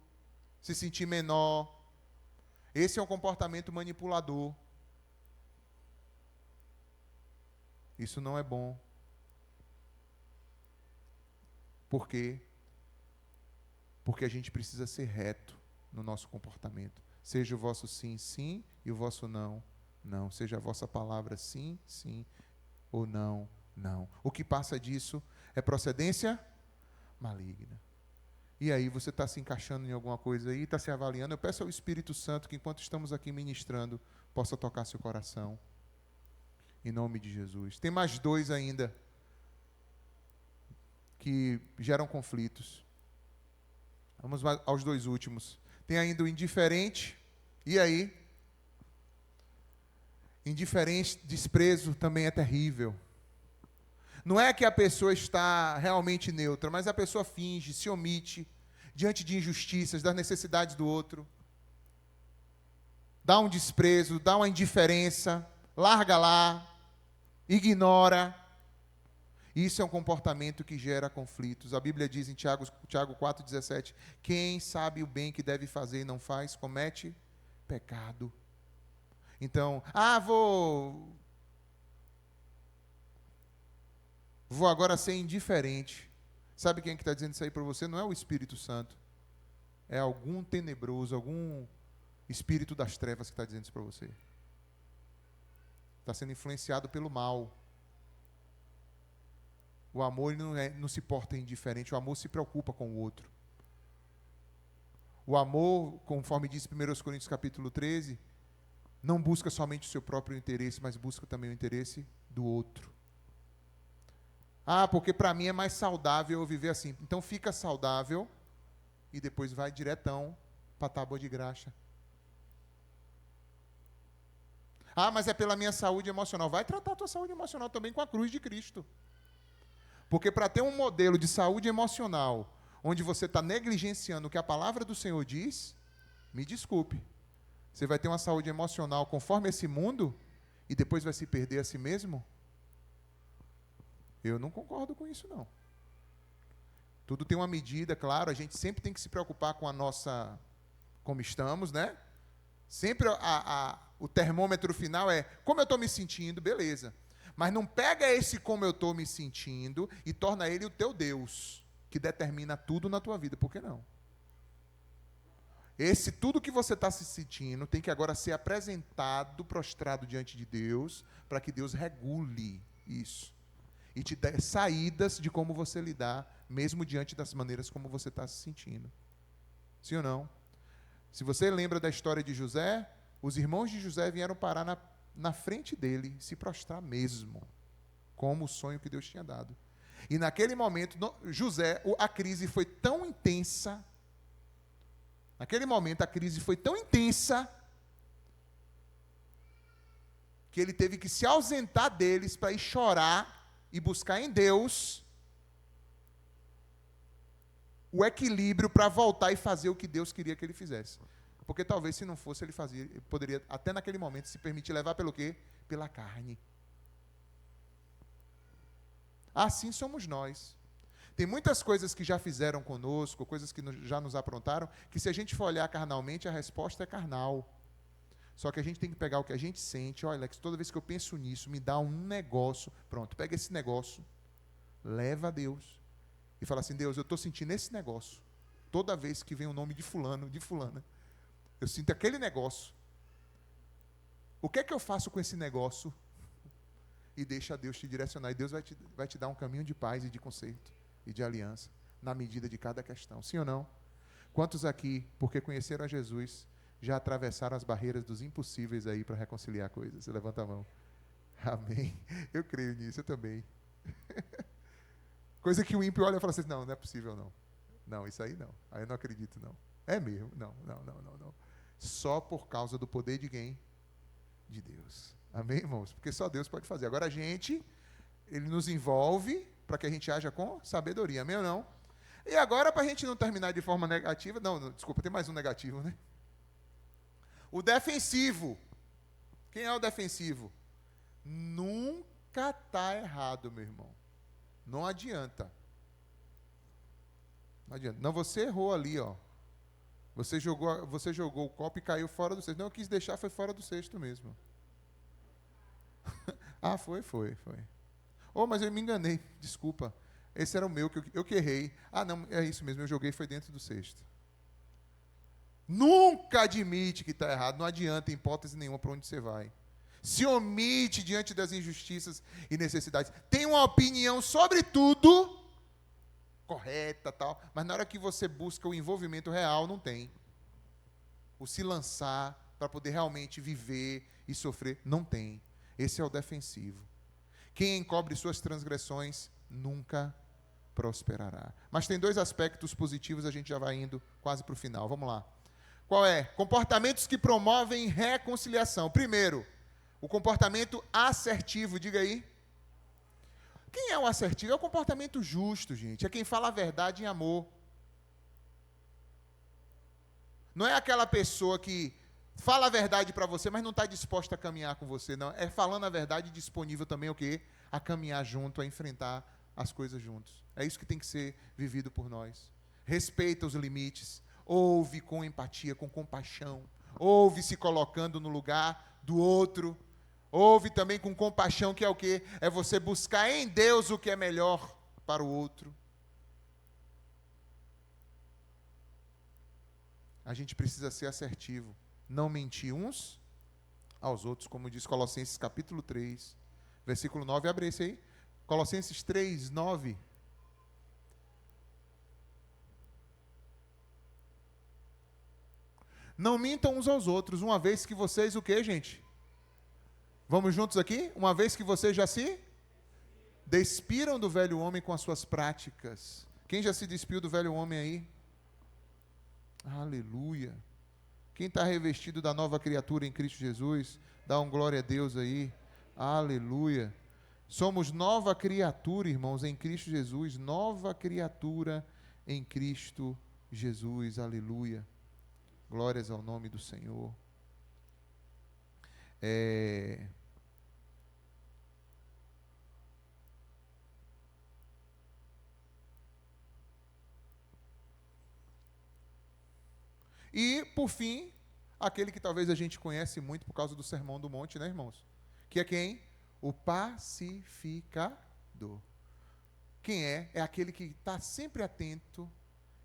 se sentir menor. Esse é um comportamento manipulador. Isso não é bom. Por quê? Porque a gente precisa ser reto no nosso comportamento. Seja o vosso sim, sim, e o vosso não, não. Seja a vossa palavra sim, sim, ou não, não. O que passa disso é procedência maligna. E aí você está se encaixando em alguma coisa aí, está se avaliando. Eu peço ao Espírito Santo que enquanto estamos aqui ministrando, possa tocar seu coração. Em nome de Jesus. Tem mais dois ainda que geram conflitos. Vamos aos dois últimos. Tem ainda o indiferente. E aí? Indiferente, desprezo também é terrível. Não é que a pessoa está realmente neutra, mas a pessoa finge, se omite diante de injustiças, das necessidades do outro. Dá um desprezo, dá uma indiferença, larga lá. ignora. Isso é um comportamento que gera conflitos. A Bíblia diz em Tiago 4,17, quem sabe o bem que deve fazer e não faz, comete pecado. Então, vou agora ser indiferente. Sabe quem é que está dizendo isso aí para você? Não é o Espírito Santo. É algum tenebroso, algum espírito das trevas que está dizendo isso para você. Está sendo influenciado pelo mal. O amor ele não se porta indiferente, o amor se preocupa com o outro. O amor, conforme diz 1 Coríntios capítulo 13, não busca somente o seu próprio interesse, mas busca também o interesse do outro. Porque para mim é mais saudável eu viver assim. Então fica saudável e depois vai diretão para a tábua de graxa. Mas é pela minha saúde emocional. Vai tratar a tua saúde emocional também com a cruz de Cristo. Porque para ter um modelo de saúde emocional, onde você está negligenciando o que a palavra do Senhor diz, me desculpe. Você vai ter uma saúde emocional conforme esse mundo e depois vai se perder a si mesmo? Eu não concordo com isso, não. Tudo tem uma medida, claro, a gente sempre tem que se preocupar com a nossa, como estamos, né? Sempre o termômetro final é como eu estou me sentindo, beleza. Mas não pega esse como eu estou me sentindo e torna ele o teu Deus, que determina tudo na tua vida. Por que não? Esse tudo que você está se sentindo tem que agora ser apresentado, prostrado diante de Deus, para que Deus regule isso. E te dê saídas de como você lidar, mesmo diante das maneiras como você está se sentindo. Sim ou não? Se você lembra da história de José, os irmãos de José vieram parar na frente dele, se prostrar mesmo, como o sonho que Deus tinha dado. E naquele momento, José, a crise foi tão intensa, que ele teve que se ausentar deles para ir chorar e buscar em Deus o equilíbrio para voltar e fazer o que Deus queria que ele fizesse. Porque talvez se não fosse, ele poderia, até naquele momento, se permitir levar pelo quê? Pela carne. Assim somos nós. Tem muitas coisas que já fizeram conosco, coisas que já nos aprontaram, que se a gente for olhar carnalmente, a resposta é carnal. Só que a gente tem que pegar o que a gente sente. Olha, Alex, toda vez que eu penso nisso, me dá um negócio. Pronto, pega esse negócio, leva a Deus e fala assim, Deus, eu estou sentindo esse negócio. Toda vez que vem o nome de fulano, de fulana, eu sinto aquele negócio. O que é que eu faço com esse negócio? E deixa Deus te direcionar. E Deus vai te dar um caminho de paz e de conserto e de aliança, na medida de cada questão. Sim ou não? Quantos aqui, porque conheceram a Jesus, já atravessaram as barreiras dos impossíveis aí para reconciliar coisas? Você levanta a mão. Amém. Eu creio nisso, eu também. Coisa que o ímpio olha e fala assim, não é possível não. Não, isso aí não. Aí eu não acredito não. É mesmo? Não. Só por causa do poder de quem? De Deus. Amém, irmãos? Porque só Deus pode fazer. Agora ele nos envolve para que a gente haja com sabedoria. Amém ou não? E agora, para a gente não terminar de forma negativa, desculpa, tem mais um negativo, né? O defensivo. Quem é o defensivo? Nunca está errado, meu irmão. Não adianta. Não adianta. Não, você errou ali, ó. Você jogou o copo e caiu fora do cesto. Não, eu quis deixar, foi fora do cesto mesmo. Foi. Mas eu me enganei, desculpa. Esse era o meu, eu que errei. Não, é isso mesmo, eu joguei, foi dentro do cesto. Nunca admite que está errado, não adianta, em hipótese nenhuma, para onde você vai. Se omite diante das injustiças e necessidades. Tem uma opinião sobre tudo, correta, tal, mas na hora que você busca o envolvimento real, não tem. O se lançar para poder realmente viver e sofrer, não tem. Esse é o defensivo. Quem encobre suas transgressões nunca prosperará. Mas tem dois aspectos positivos, a gente já vai indo quase para o final. Vamos lá. Qual é? Comportamentos que promovem reconciliação. Primeiro, o comportamento assertivo, diga aí. Quem é o assertivo? É o comportamento justo, gente. É quem fala a verdade em amor. Não é aquela pessoa que fala a verdade para você, mas não está disposta a caminhar com você, não. É falando a verdade, disponível também o quê? A caminhar junto, a enfrentar as coisas juntos. É isso que tem que ser vivido por nós. Respeita os limites, ouve com empatia, com compaixão, ouve se colocando no lugar do outro, ouve também com compaixão, que é o quê? É você buscar em Deus o que é melhor para o outro. A gente precisa ser assertivo, não mentir uns aos outros, como diz Colossenses capítulo 3, versículo 9, abre esse aí, Colossenses 3, 9. Não mintam uns aos outros, uma vez que vocês, o quê, gente? Vamos juntos aqui? Uma vez que vocês já se despiram do velho homem com as suas práticas. Quem já se despiu do velho homem aí? Aleluia. Quem está revestido da nova criatura em Cristo Jesus, dá um glória a Deus aí. Aleluia. Somos nova criatura, irmãos, em Cristo Jesus. Nova criatura em Cristo Jesus. Aleluia. Glórias ao nome do Senhor. E, por fim, aquele que talvez a gente conhece muito por causa do Sermão do Monte, né, irmãos? Que é quem? O pacificador. Quem é? É aquele que está sempre atento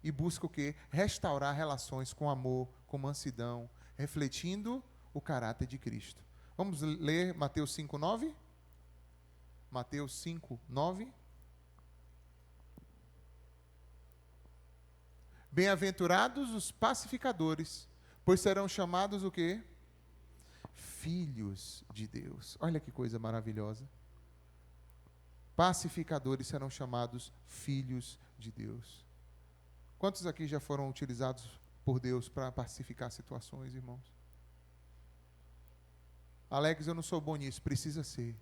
e busca o quê? Restaurar relações com amor, com mansidão, refletindo o caráter de Cristo. Vamos ler Mateus 5:9? Mateus 5:9. Bem-aventurados os pacificadores, pois serão chamados o quê? Filhos de Deus. Olha que coisa maravilhosa. Pacificadores serão chamados filhos de Deus. Quantos aqui já foram utilizados por Deus para pacificar situações, irmãos? Alex, eu não sou bom nisso, precisa ser.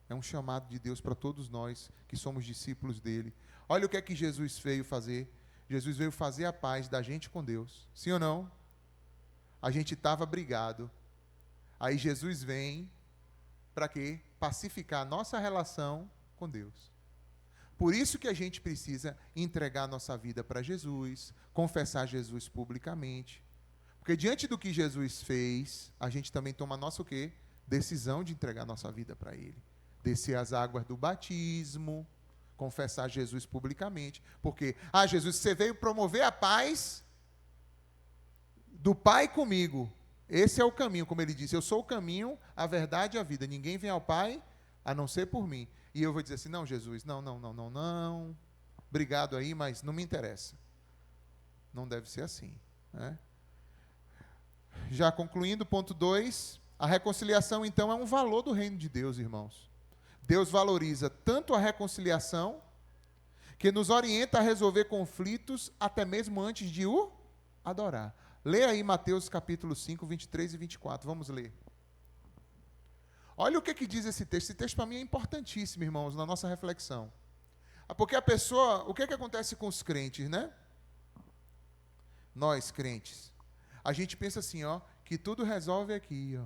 É um chamado de Deus para todos nós que somos discípulos dele. Olha o que é que Jesus veio fazer. Jesus veio fazer a paz da gente com Deus. Sim ou não? A gente estava brigado. Aí Jesus vem para quê? Pacificar a nossa relação com Deus. Por isso que a gente precisa entregar a nossa vida para Jesus, confessar Jesus publicamente. Porque diante do que Jesus fez, a gente também toma a nossa o quê? Decisão de entregar a nossa vida para Ele. Descer as águas do batismo, confessar Jesus publicamente. Porque, Jesus, você veio promover a paz do Pai comigo. Esse é o caminho, como ele disse, eu sou o caminho, a verdade e a vida. Ninguém vem ao Pai a não ser por mim. E eu vou dizer assim, não, Jesus, não. Obrigado aí, mas não me interessa. Não deve ser assim, né? Já concluindo, ponto 2, a reconciliação, então, é um valor do reino de Deus, irmãos. Deus valoriza tanto a reconciliação, que nos orienta a resolver conflitos até mesmo antes de o adorar. Lê aí Mateus capítulo 5, 23 e 24. Vamos ler. Olha o que diz esse texto. Esse texto para mim é importantíssimo, irmãos, na nossa reflexão. Porque a pessoa, o que acontece com os crentes, né? Nós, crentes. A gente pensa assim, que tudo resolve aqui,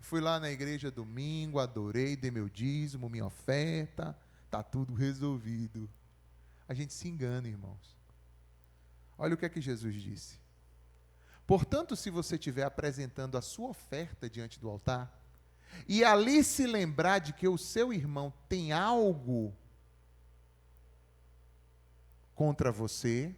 Fui lá na igreja domingo, adorei, dei meu dízimo, minha oferta, está tudo resolvido. A gente se engana, irmãos. Olha o que Jesus disse. Portanto, se você estiver apresentando a sua oferta diante do altar, e ali se lembrar de que o seu irmão tem algo contra você,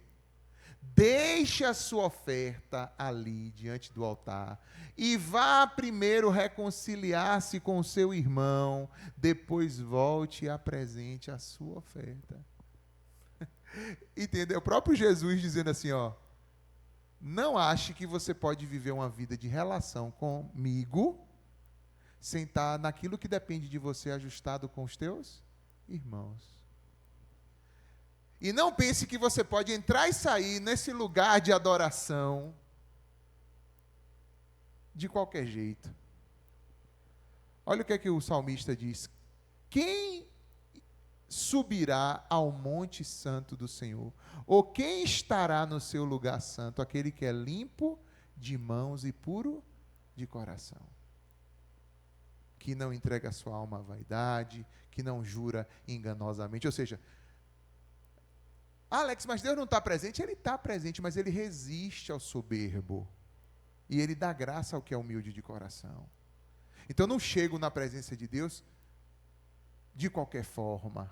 deixe a sua oferta ali diante do altar e vá primeiro reconciliar-se com o seu irmão, depois volte e apresente a sua oferta. Entendeu? O próprio Jesus dizendo assim, não ache que você pode viver uma vida de relação comigo sem estar naquilo que depende de você ajustado com os teus irmãos. E não pense que você pode entrar e sair nesse lugar de adoração de qualquer jeito. Olha o que é que o salmista diz. Quem subirá ao monte santo do Senhor? Ou quem estará no seu lugar santo? Aquele que é limpo de mãos e puro de coração. Que não entrega a sua alma à vaidade, que não jura enganosamente. Ou seja, Alex, mas Deus não está presente? Ele está presente, mas ele resiste ao soberbo. E ele dá graça ao que é humilde de coração. Então eu não chego na presença de Deus de qualquer forma.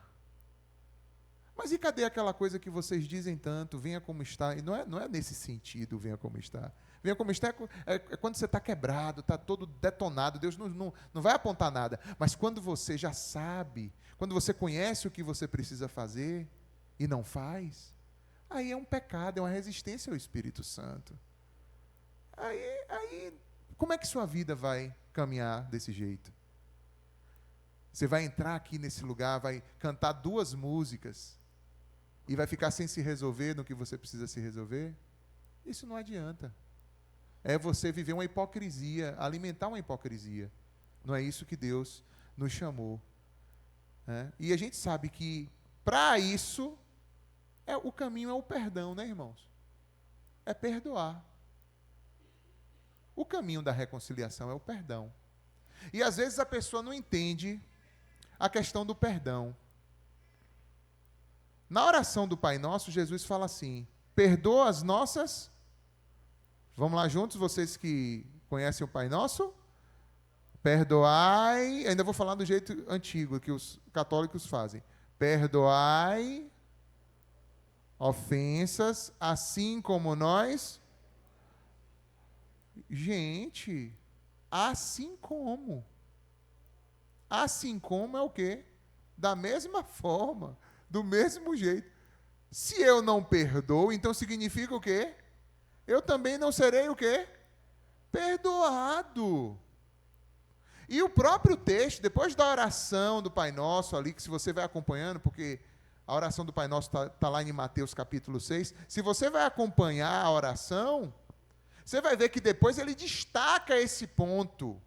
Mas e cadê aquela coisa que vocês dizem tanto, venha como está? E não é nesse sentido, venha como está. Venha como está é quando você está quebrado, está todo detonado, Deus não vai apontar nada. Mas quando você já sabe, quando você conhece o que você precisa fazer e não faz, aí é um pecado, é uma resistência ao Espírito Santo. Aí como é que sua vida vai caminhar desse jeito? Você vai entrar aqui nesse lugar, vai cantar 2 músicas e vai ficar sem se resolver no que você precisa se resolver? Isso não adianta. É você viver uma hipocrisia, alimentar uma hipocrisia. Não é isso que Deus nos chamou. Né? E a gente sabe que, para isso, o caminho é o perdão, né, irmãos? É perdoar. O caminho da reconciliação é o perdão. E às vezes a pessoa não entende a questão do perdão. Na oração do Pai Nosso, Jesus fala assim: perdoa as nossas. Vamos lá juntos, vocês que conhecem o Pai Nosso? Perdoai, ainda vou falar do jeito antigo que os católicos fazem. Perdoai ofensas, assim como nós. Gente, assim como. Assim como é o quê? Da mesma forma, do mesmo jeito. Se eu não perdoo, então significa o quê? Eu também não serei o quê? Perdoado. E o próprio texto, depois da oração do Pai Nosso ali, que se você vai acompanhando, porque a oração do Pai Nosso está lá em Mateus capítulo 6, se você vai acompanhar a oração, você vai ver que depois ele destaca esse ponto.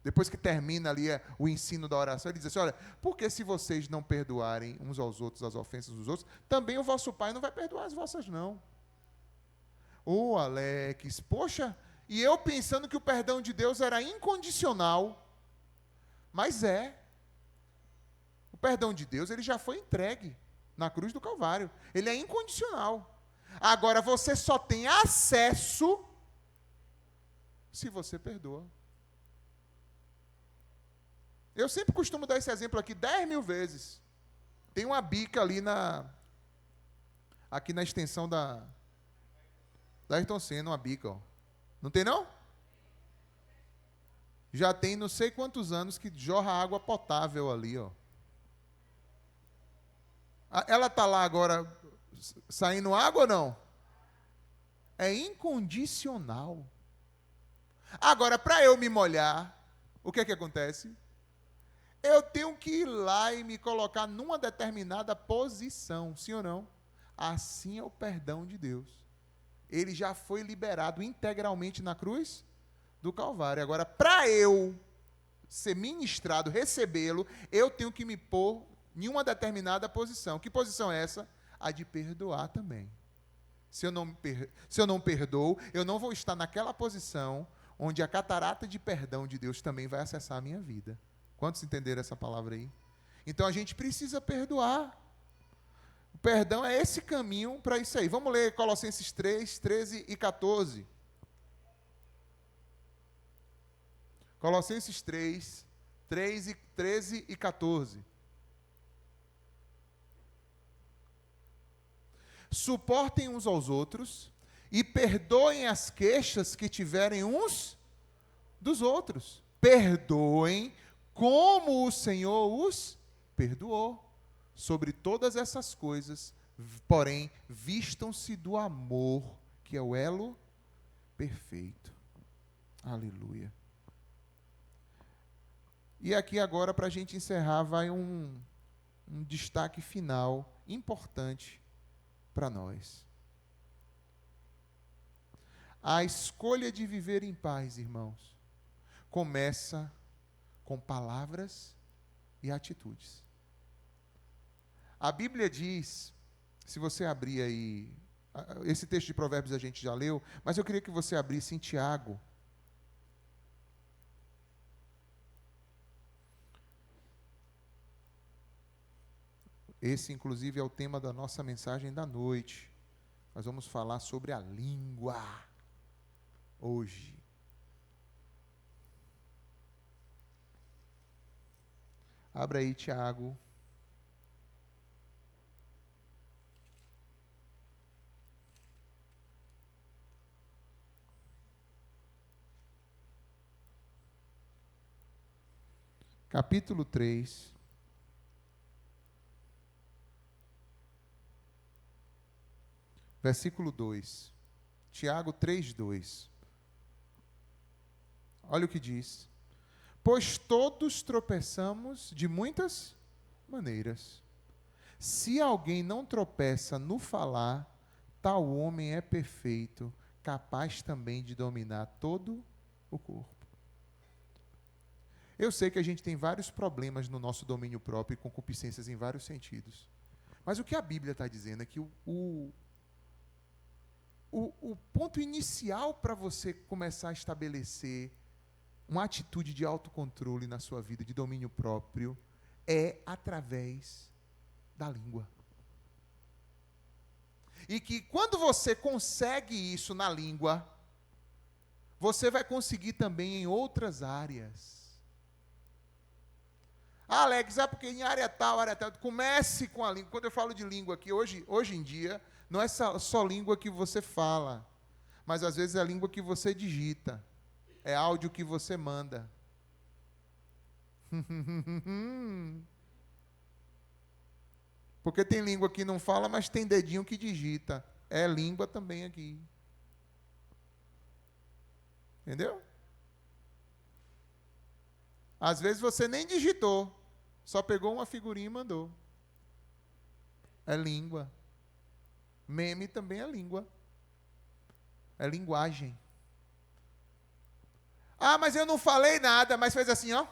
Depois que termina ali o ensino da oração, ele diz assim: olha, porque se vocês não perdoarem uns aos outros as ofensas dos outros, também o vosso Pai não vai perdoar as vossas não. Ô, Alex, poxa, e eu pensando que o perdão de Deus era incondicional, mas o perdão de Deus, ele já foi entregue na cruz do Calvário, ele é incondicional. Agora, você só tem acesso se você perdoa. Eu sempre costumo dar esse exemplo aqui 10.000 vezes. Tem uma bica ali aqui na extensão da Ayrton Senna, uma bica, ó. Não tem não? Já tem não sei quantos anos que jorra água potável ali, ó. Ela está lá agora saindo água ou não? É incondicional. Agora, para eu me molhar, o que é que acontece? Eu tenho que ir lá e me colocar numa determinada posição, sim ou não? Assim é o perdão de Deus. Ele já foi liberado integralmente na cruz do Calvário. Agora, para eu ser ministrado, recebê-lo, eu tenho que me pôr em uma determinada posição. Que posição é essa? A de perdoar também. Se eu não perdoo, eu não vou estar naquela posição onde a catarata de perdão de Deus também vai acessar a minha vida. Quantos entenderam essa palavra aí? Então a gente precisa perdoar. O perdão é esse caminho para isso aí. Vamos ler Colossenses 3, 13 e 14. Colossenses 3, 13 e 14. Suportem uns aos outros e perdoem as queixas que tiverem uns dos outros. Perdoem como o Senhor os perdoou. Sobre todas essas coisas, porém, vistam-se do amor, que é o elo perfeito. Aleluia. E aqui agora, para a gente encerrar, vai um destaque final importante para nós. A escolha de viver em paz, irmãos, começa com palavras e atitudes. A Bíblia diz, se você abrir aí Esse texto de Provérbios a gente já leu, mas eu queria que você abrisse em Tiago. Esse, inclusive, é o tema da nossa mensagem da noite. Nós vamos falar sobre a língua hoje. Abra aí, Tiago. Capítulo 3. Versículo 2. Tiago 3, 2. Olha o que diz. Pois todos tropeçamos de muitas maneiras. Se alguém não tropeça no falar, tal homem é perfeito, capaz também de dominar todo o corpo. Eu sei que a gente tem vários problemas no nosso domínio próprio e concupiscências em vários sentidos. Mas o que a Bíblia está dizendo é que o ponto inicial para você começar a estabelecer uma atitude de autocontrole na sua vida, de domínio próprio, é através da língua. E que quando você consegue isso na língua, você vai conseguir também em outras áreas. Ah, Alex, porque em área tal, comece com a língua. Quando eu falo de língua aqui, hoje em dia, não é só língua que você fala, mas às vezes é a língua que você digita, é áudio que você manda. Porque tem língua que não fala, mas tem dedinho que digita. É língua também aqui. Entendeu? Às vezes você nem digitou, só pegou uma figurinha e mandou. É língua. Meme também é língua. É linguagem. Ah, mas eu não falei nada, mas fez assim, ó.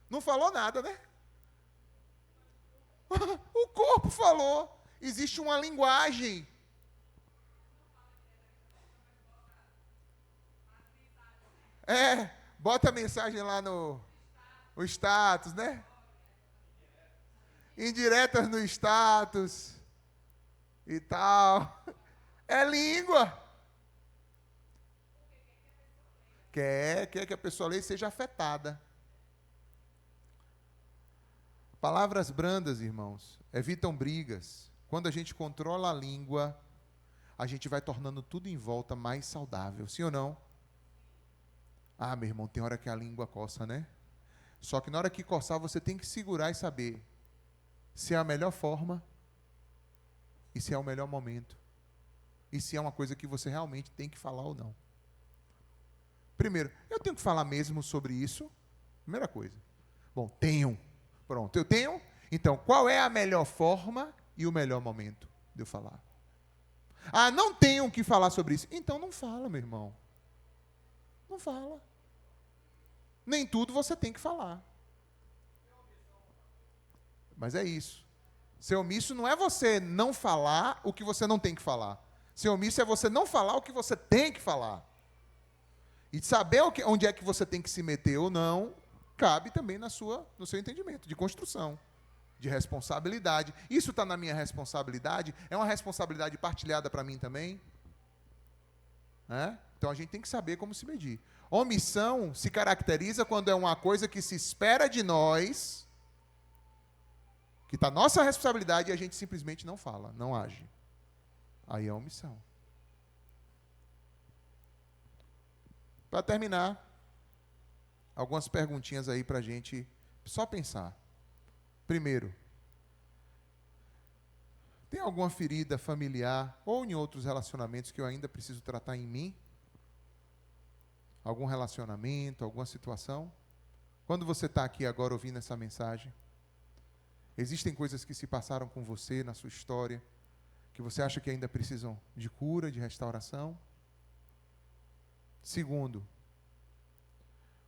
Não falou nada, né? O corpo falou. Existe uma linguagem. Bota a mensagem lá no status, né? Indiretas no status e tal. É língua. Quer que a pessoa leia e seja afetada. Palavras brandas, irmãos, evitam brigas. Quando a gente controla a língua, a gente vai tornando tudo em volta mais saudável. Sim ou não? Ah, meu irmão, tem hora que a língua coça, né? Só que na hora que coçar, você tem que segurar e saber se é a melhor forma e se é o melhor momento. E se é uma coisa que você realmente tem que falar ou não. Primeiro, eu tenho que falar mesmo sobre isso? Primeira coisa. Bom, tenho. Pronto, eu tenho. Então, qual é a melhor forma e o melhor momento de eu falar? Ah, não tenho o que falar sobre isso. Então não fala, meu irmão. Não fala. Nem tudo você tem que falar. Mas é isso. Ser omisso não é você não falar o que você não tem que falar. Ser omisso é você não falar o que você tem que falar. E saber onde é que você tem que se meter ou não, cabe também no seu entendimento de construção, de responsabilidade. Isso está na minha responsabilidade? É uma responsabilidade partilhada para mim também? Então a gente tem que saber como se medir. Omissão se caracteriza quando é uma coisa que se espera de nós, que está nossa responsabilidade e a gente simplesmente não fala, não age. Aí é omissão. Para terminar, algumas perguntinhas aí para a gente só pensar. Primeiro, tem alguma ferida familiar ou em outros relacionamentos que eu ainda preciso tratar em mim? Algum relacionamento, alguma situação? Quando você está aqui agora ouvindo essa mensagem, existem coisas que se passaram com você na sua história, que você acha que ainda precisam de cura, de restauração? Segundo,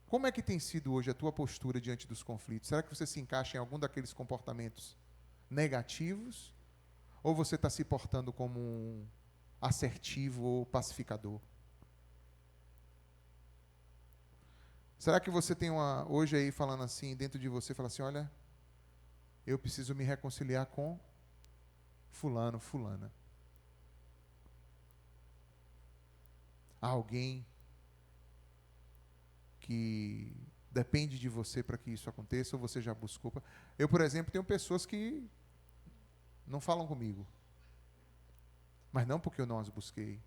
como é que tem sido hoje a tua postura diante dos conflitos? Será que você se encaixa em algum daqueles comportamentos negativos? Ou você está se portando como um assertivo ou pacificador? Será que você tem hoje aí falando assim, dentro de você, fala assim, olha, eu preciso me reconciliar com fulano, fulana. Há alguém que depende de você para que isso aconteça, ou você já buscou? Eu, por exemplo, tenho pessoas que não falam comigo. Mas não porque eu não as busquei.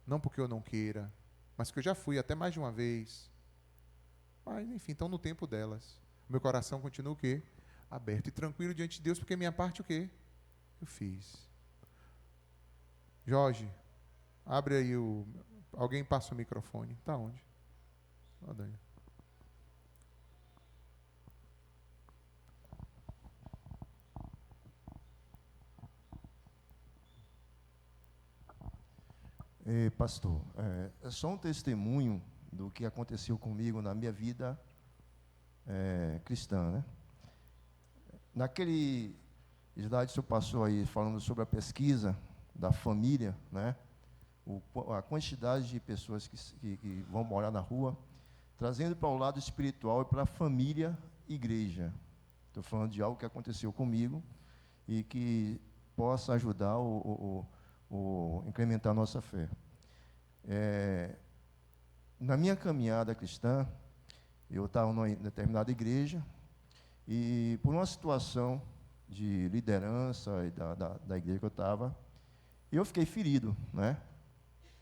Não porque eu não queira. Mas que eu já fui até mais de uma vez. Mas, enfim, estão no tempo delas. Meu coração continua o quê? Aberto e tranquilo diante de Deus, porque minha parte o quê? Eu fiz. Jorge, abre aí alguém passa o microfone. Está onde? Olha aí. Pastor, é só um testemunho do que aconteceu comigo na minha vida cristã, né? Naquele slide que o senhor passou aí, falando sobre a pesquisa da família, né? A quantidade de pessoas que vão morar na rua, trazendo para o lado espiritual e para a família igreja. Estou falando de algo que aconteceu comigo e que possa ajudar incrementar a nossa fé. Na minha caminhada cristã, eu estava numa determinada igreja e, por uma situação de liderança da igreja que eu estava, eu fiquei ferido, né?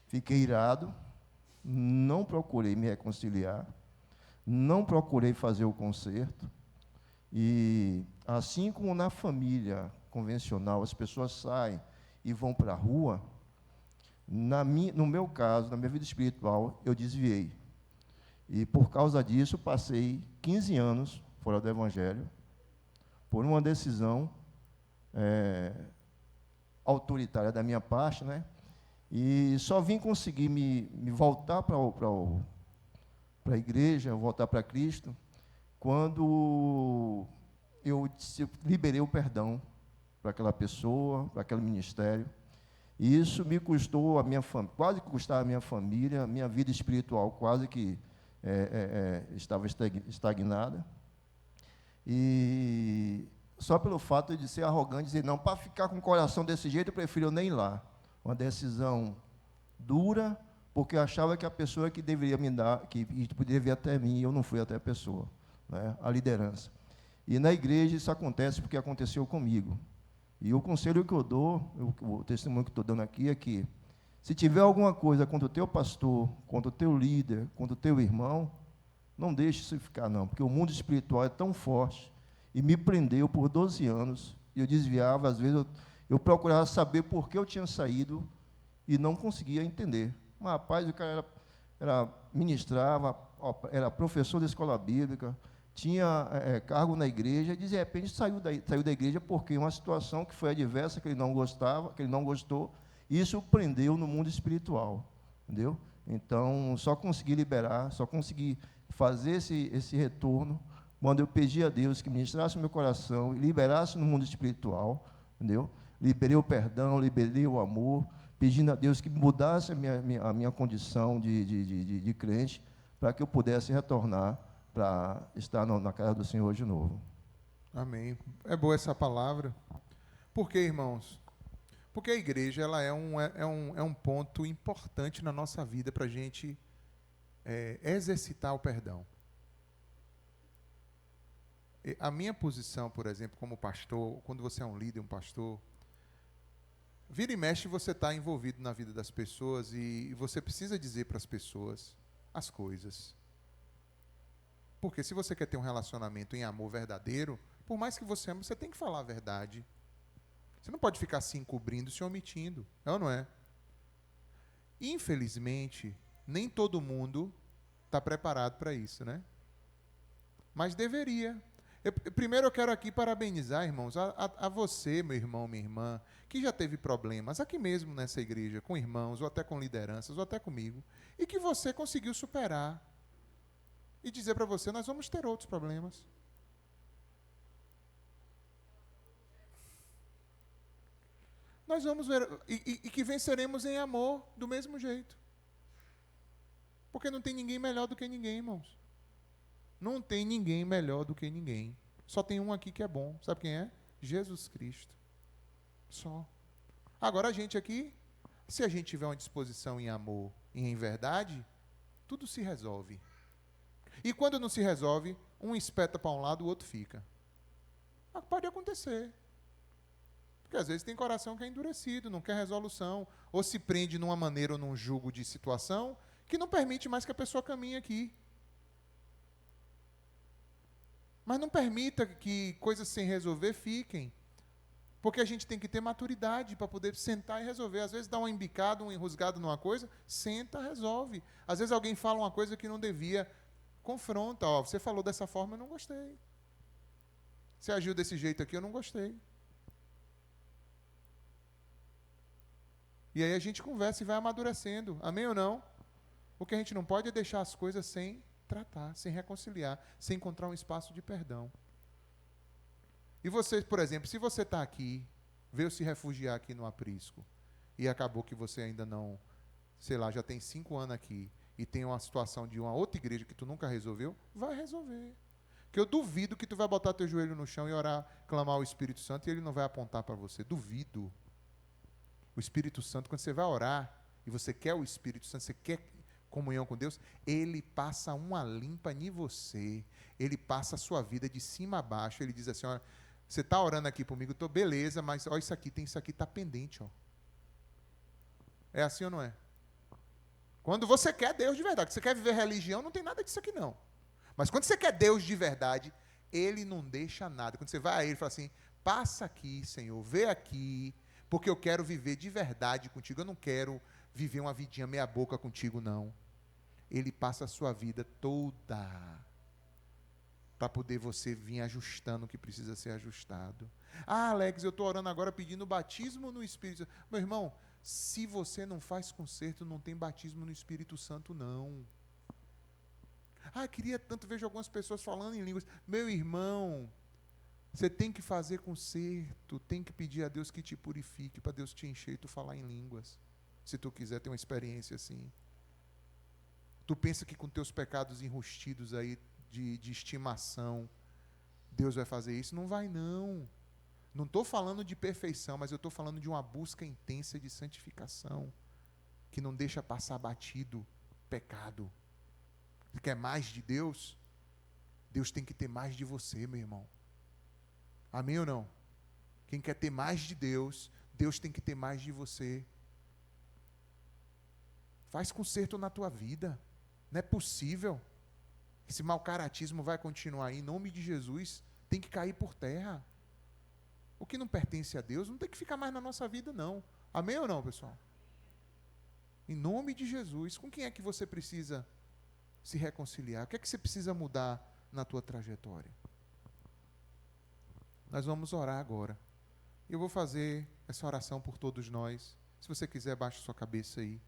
Fiquei irado, não procurei me reconciliar, não procurei fazer o conserto, e assim como na família convencional as pessoas saem e vão para a rua, no meu caso, na minha vida espiritual, eu desviei. E por causa disso, passei 15 anos fora do Evangelho, por uma decisão autoritária da minha parte, né? E só vim conseguir me voltar para a igreja, voltar para Cristo, quando eu liberei o perdão para aquela pessoa, para aquele ministério. E isso me custou quase que custava a minha família, a minha vida espiritual quase que estava estagnada. E só pelo fato de ser arrogante, dizer, não, para ficar com o coração desse jeito, eu prefiro nem ir lá. Uma decisão dura, porque eu achava que a pessoa que deveria me dar, que poderia vir até mim, eu não fui até a pessoa, né, a liderança. E na igreja isso acontece porque aconteceu comigo. E o conselho que eu dou, o testemunho que estou dando aqui é que, se tiver alguma coisa contra o teu pastor, contra o teu líder, contra o teu irmão, não deixe isso ficar, não, porque o mundo espiritual é tão forte, e me prendeu por 12 anos, e eu desviava, às vezes eu procurava saber por que eu tinha saído, e não conseguia entender. Mas, rapaz, o cara ministrava, era professor da escola bíblica, tinha cargo na igreja, e de repente saiu da igreja porque uma situação que foi adversa, que ele não gostava, que ele não gostou, e isso o prendeu no mundo espiritual, entendeu? Então, só consegui liberar, só consegui fazer esse retorno quando eu pedi a Deus que ministrasse o meu coração e liberasse no mundo espiritual, entendeu? Liberei o perdão, liberei o amor, pedindo a Deus que mudasse a minha condição de crente, para que eu pudesse retornar para estar na casa do Senhor de novo. Amém. É boa essa palavra. Por quê, irmãos? Porque a igreja ela é um ponto importante na nossa vida para a gente exercitar o perdão. A minha posição, por exemplo, como pastor, quando você é um líder, um pastor, vira e mexe você está envolvido na vida das pessoas e você precisa dizer para as pessoas as coisas. Porque se você quer ter um relacionamento em amor verdadeiro, por mais que você ame, você tem que falar a verdade. Você não pode ficar se encobrindo, se omitindo. É ou não é? Infelizmente, nem todo mundo está preparado para isso, né? Mas deveria. Primeiro eu quero aqui parabenizar, irmãos, a você, meu irmão, minha irmã, que já teve problemas aqui mesmo nessa igreja, com irmãos, ou até com lideranças, ou até comigo, e que você conseguiu superar. E dizer para você, nós vamos ter outros problemas. nós vamos ver, e que venceremos em amor do mesmo jeito. Porque não tem ninguém melhor do que ninguém, irmãos. Não tem ninguém melhor do que ninguém. Só tem um aqui que é bom. Sabe quem é? Jesus Cristo. Só. Agora a gente aqui, se a gente tiver uma disposição em amor e em verdade, tudo se resolve. E quando não se resolve, um espeta para um lado, o outro fica. Mas pode acontecer. Porque às vezes tem coração que é endurecido, não quer resolução, ou se prende numa maneira ou num jugo de situação que não permite mais que a pessoa caminhe aqui. Mas não permita que coisas sem resolver fiquem. Porque a gente tem que ter maturidade para poder sentar e resolver. Às vezes dá uma embicada, um enrosgado numa coisa, senta, resolve. Às vezes alguém fala uma coisa que não devia, confronta. Ó, você falou dessa forma, eu não gostei. Você agiu desse jeito aqui, eu não gostei. E aí a gente conversa e vai amadurecendo. Amém ou não? O que a gente não pode é deixar as coisas sem tratar, sem reconciliar, sem encontrar um espaço de perdão. E você, por exemplo, se você está aqui, veio se refugiar aqui no aprisco, e acabou que você ainda não, sei lá, já tem 5 anos aqui, e tem uma situação de uma outra igreja que tu nunca resolveu, vai resolver. Porque eu duvido que tu vai botar teu joelho no chão e orar, clamar ao Espírito Santo, e ele não vai apontar para você. Duvido. O Espírito Santo, quando você vai orar, e você quer o Espírito Santo, você quer comunhão com Deus, ele passa uma limpa em você, ele passa a sua vida de cima a baixo, ele diz assim, ó, você está orando aqui comigo, estou beleza, mas ó, isso aqui está pendente, ó. É assim ou não é? Quando você quer Deus de verdade, você quer viver religião, não tem nada disso aqui não. Mas quando você quer Deus de verdade, ele não deixa nada. Quando você vai a ele e fala assim, passa aqui, Senhor, vê aqui, porque eu quero viver de verdade contigo, eu não quero viver uma vidinha meia boca contigo, não. Ele passa a sua vida toda para poder você vir ajustando o que precisa ser ajustado. Ah, Alex, eu estou orando agora pedindo batismo no Espírito Santo. Meu irmão, se você não faz conserto, não tem batismo no Espírito Santo, não. Ah, queria tanto, vejo algumas pessoas falando em línguas. Meu irmão, você tem que fazer conserto, tem que pedir a Deus que te purifique, para Deus te encher e tu falar em línguas. Se tu quiser ter uma experiência assim. Tu pensa que com teus pecados enrustidos aí, de estimação, Deus vai fazer isso? Não vai, não. Não estou falando de perfeição, mas eu estou falando de uma busca intensa de santificação, que não deixa passar batido pecado. Você quer mais de Deus? Deus tem que ter mais de você, meu irmão. Amém ou não? Quem quer ter mais de Deus, Deus tem que ter mais de você. Faz conserto na tua vida. Não é possível. Esse mau caratismo vai continuar aí. Em nome de Jesus, tem que cair por terra. O que não pertence a Deus não tem que ficar mais na nossa vida, não. Amém ou não, pessoal? Em nome de Jesus, com quem é que você precisa se reconciliar? O que é que você precisa mudar na tua trajetória? Nós vamos orar agora. Eu vou fazer essa oração por todos nós. Se você quiser, baixe sua cabeça aí.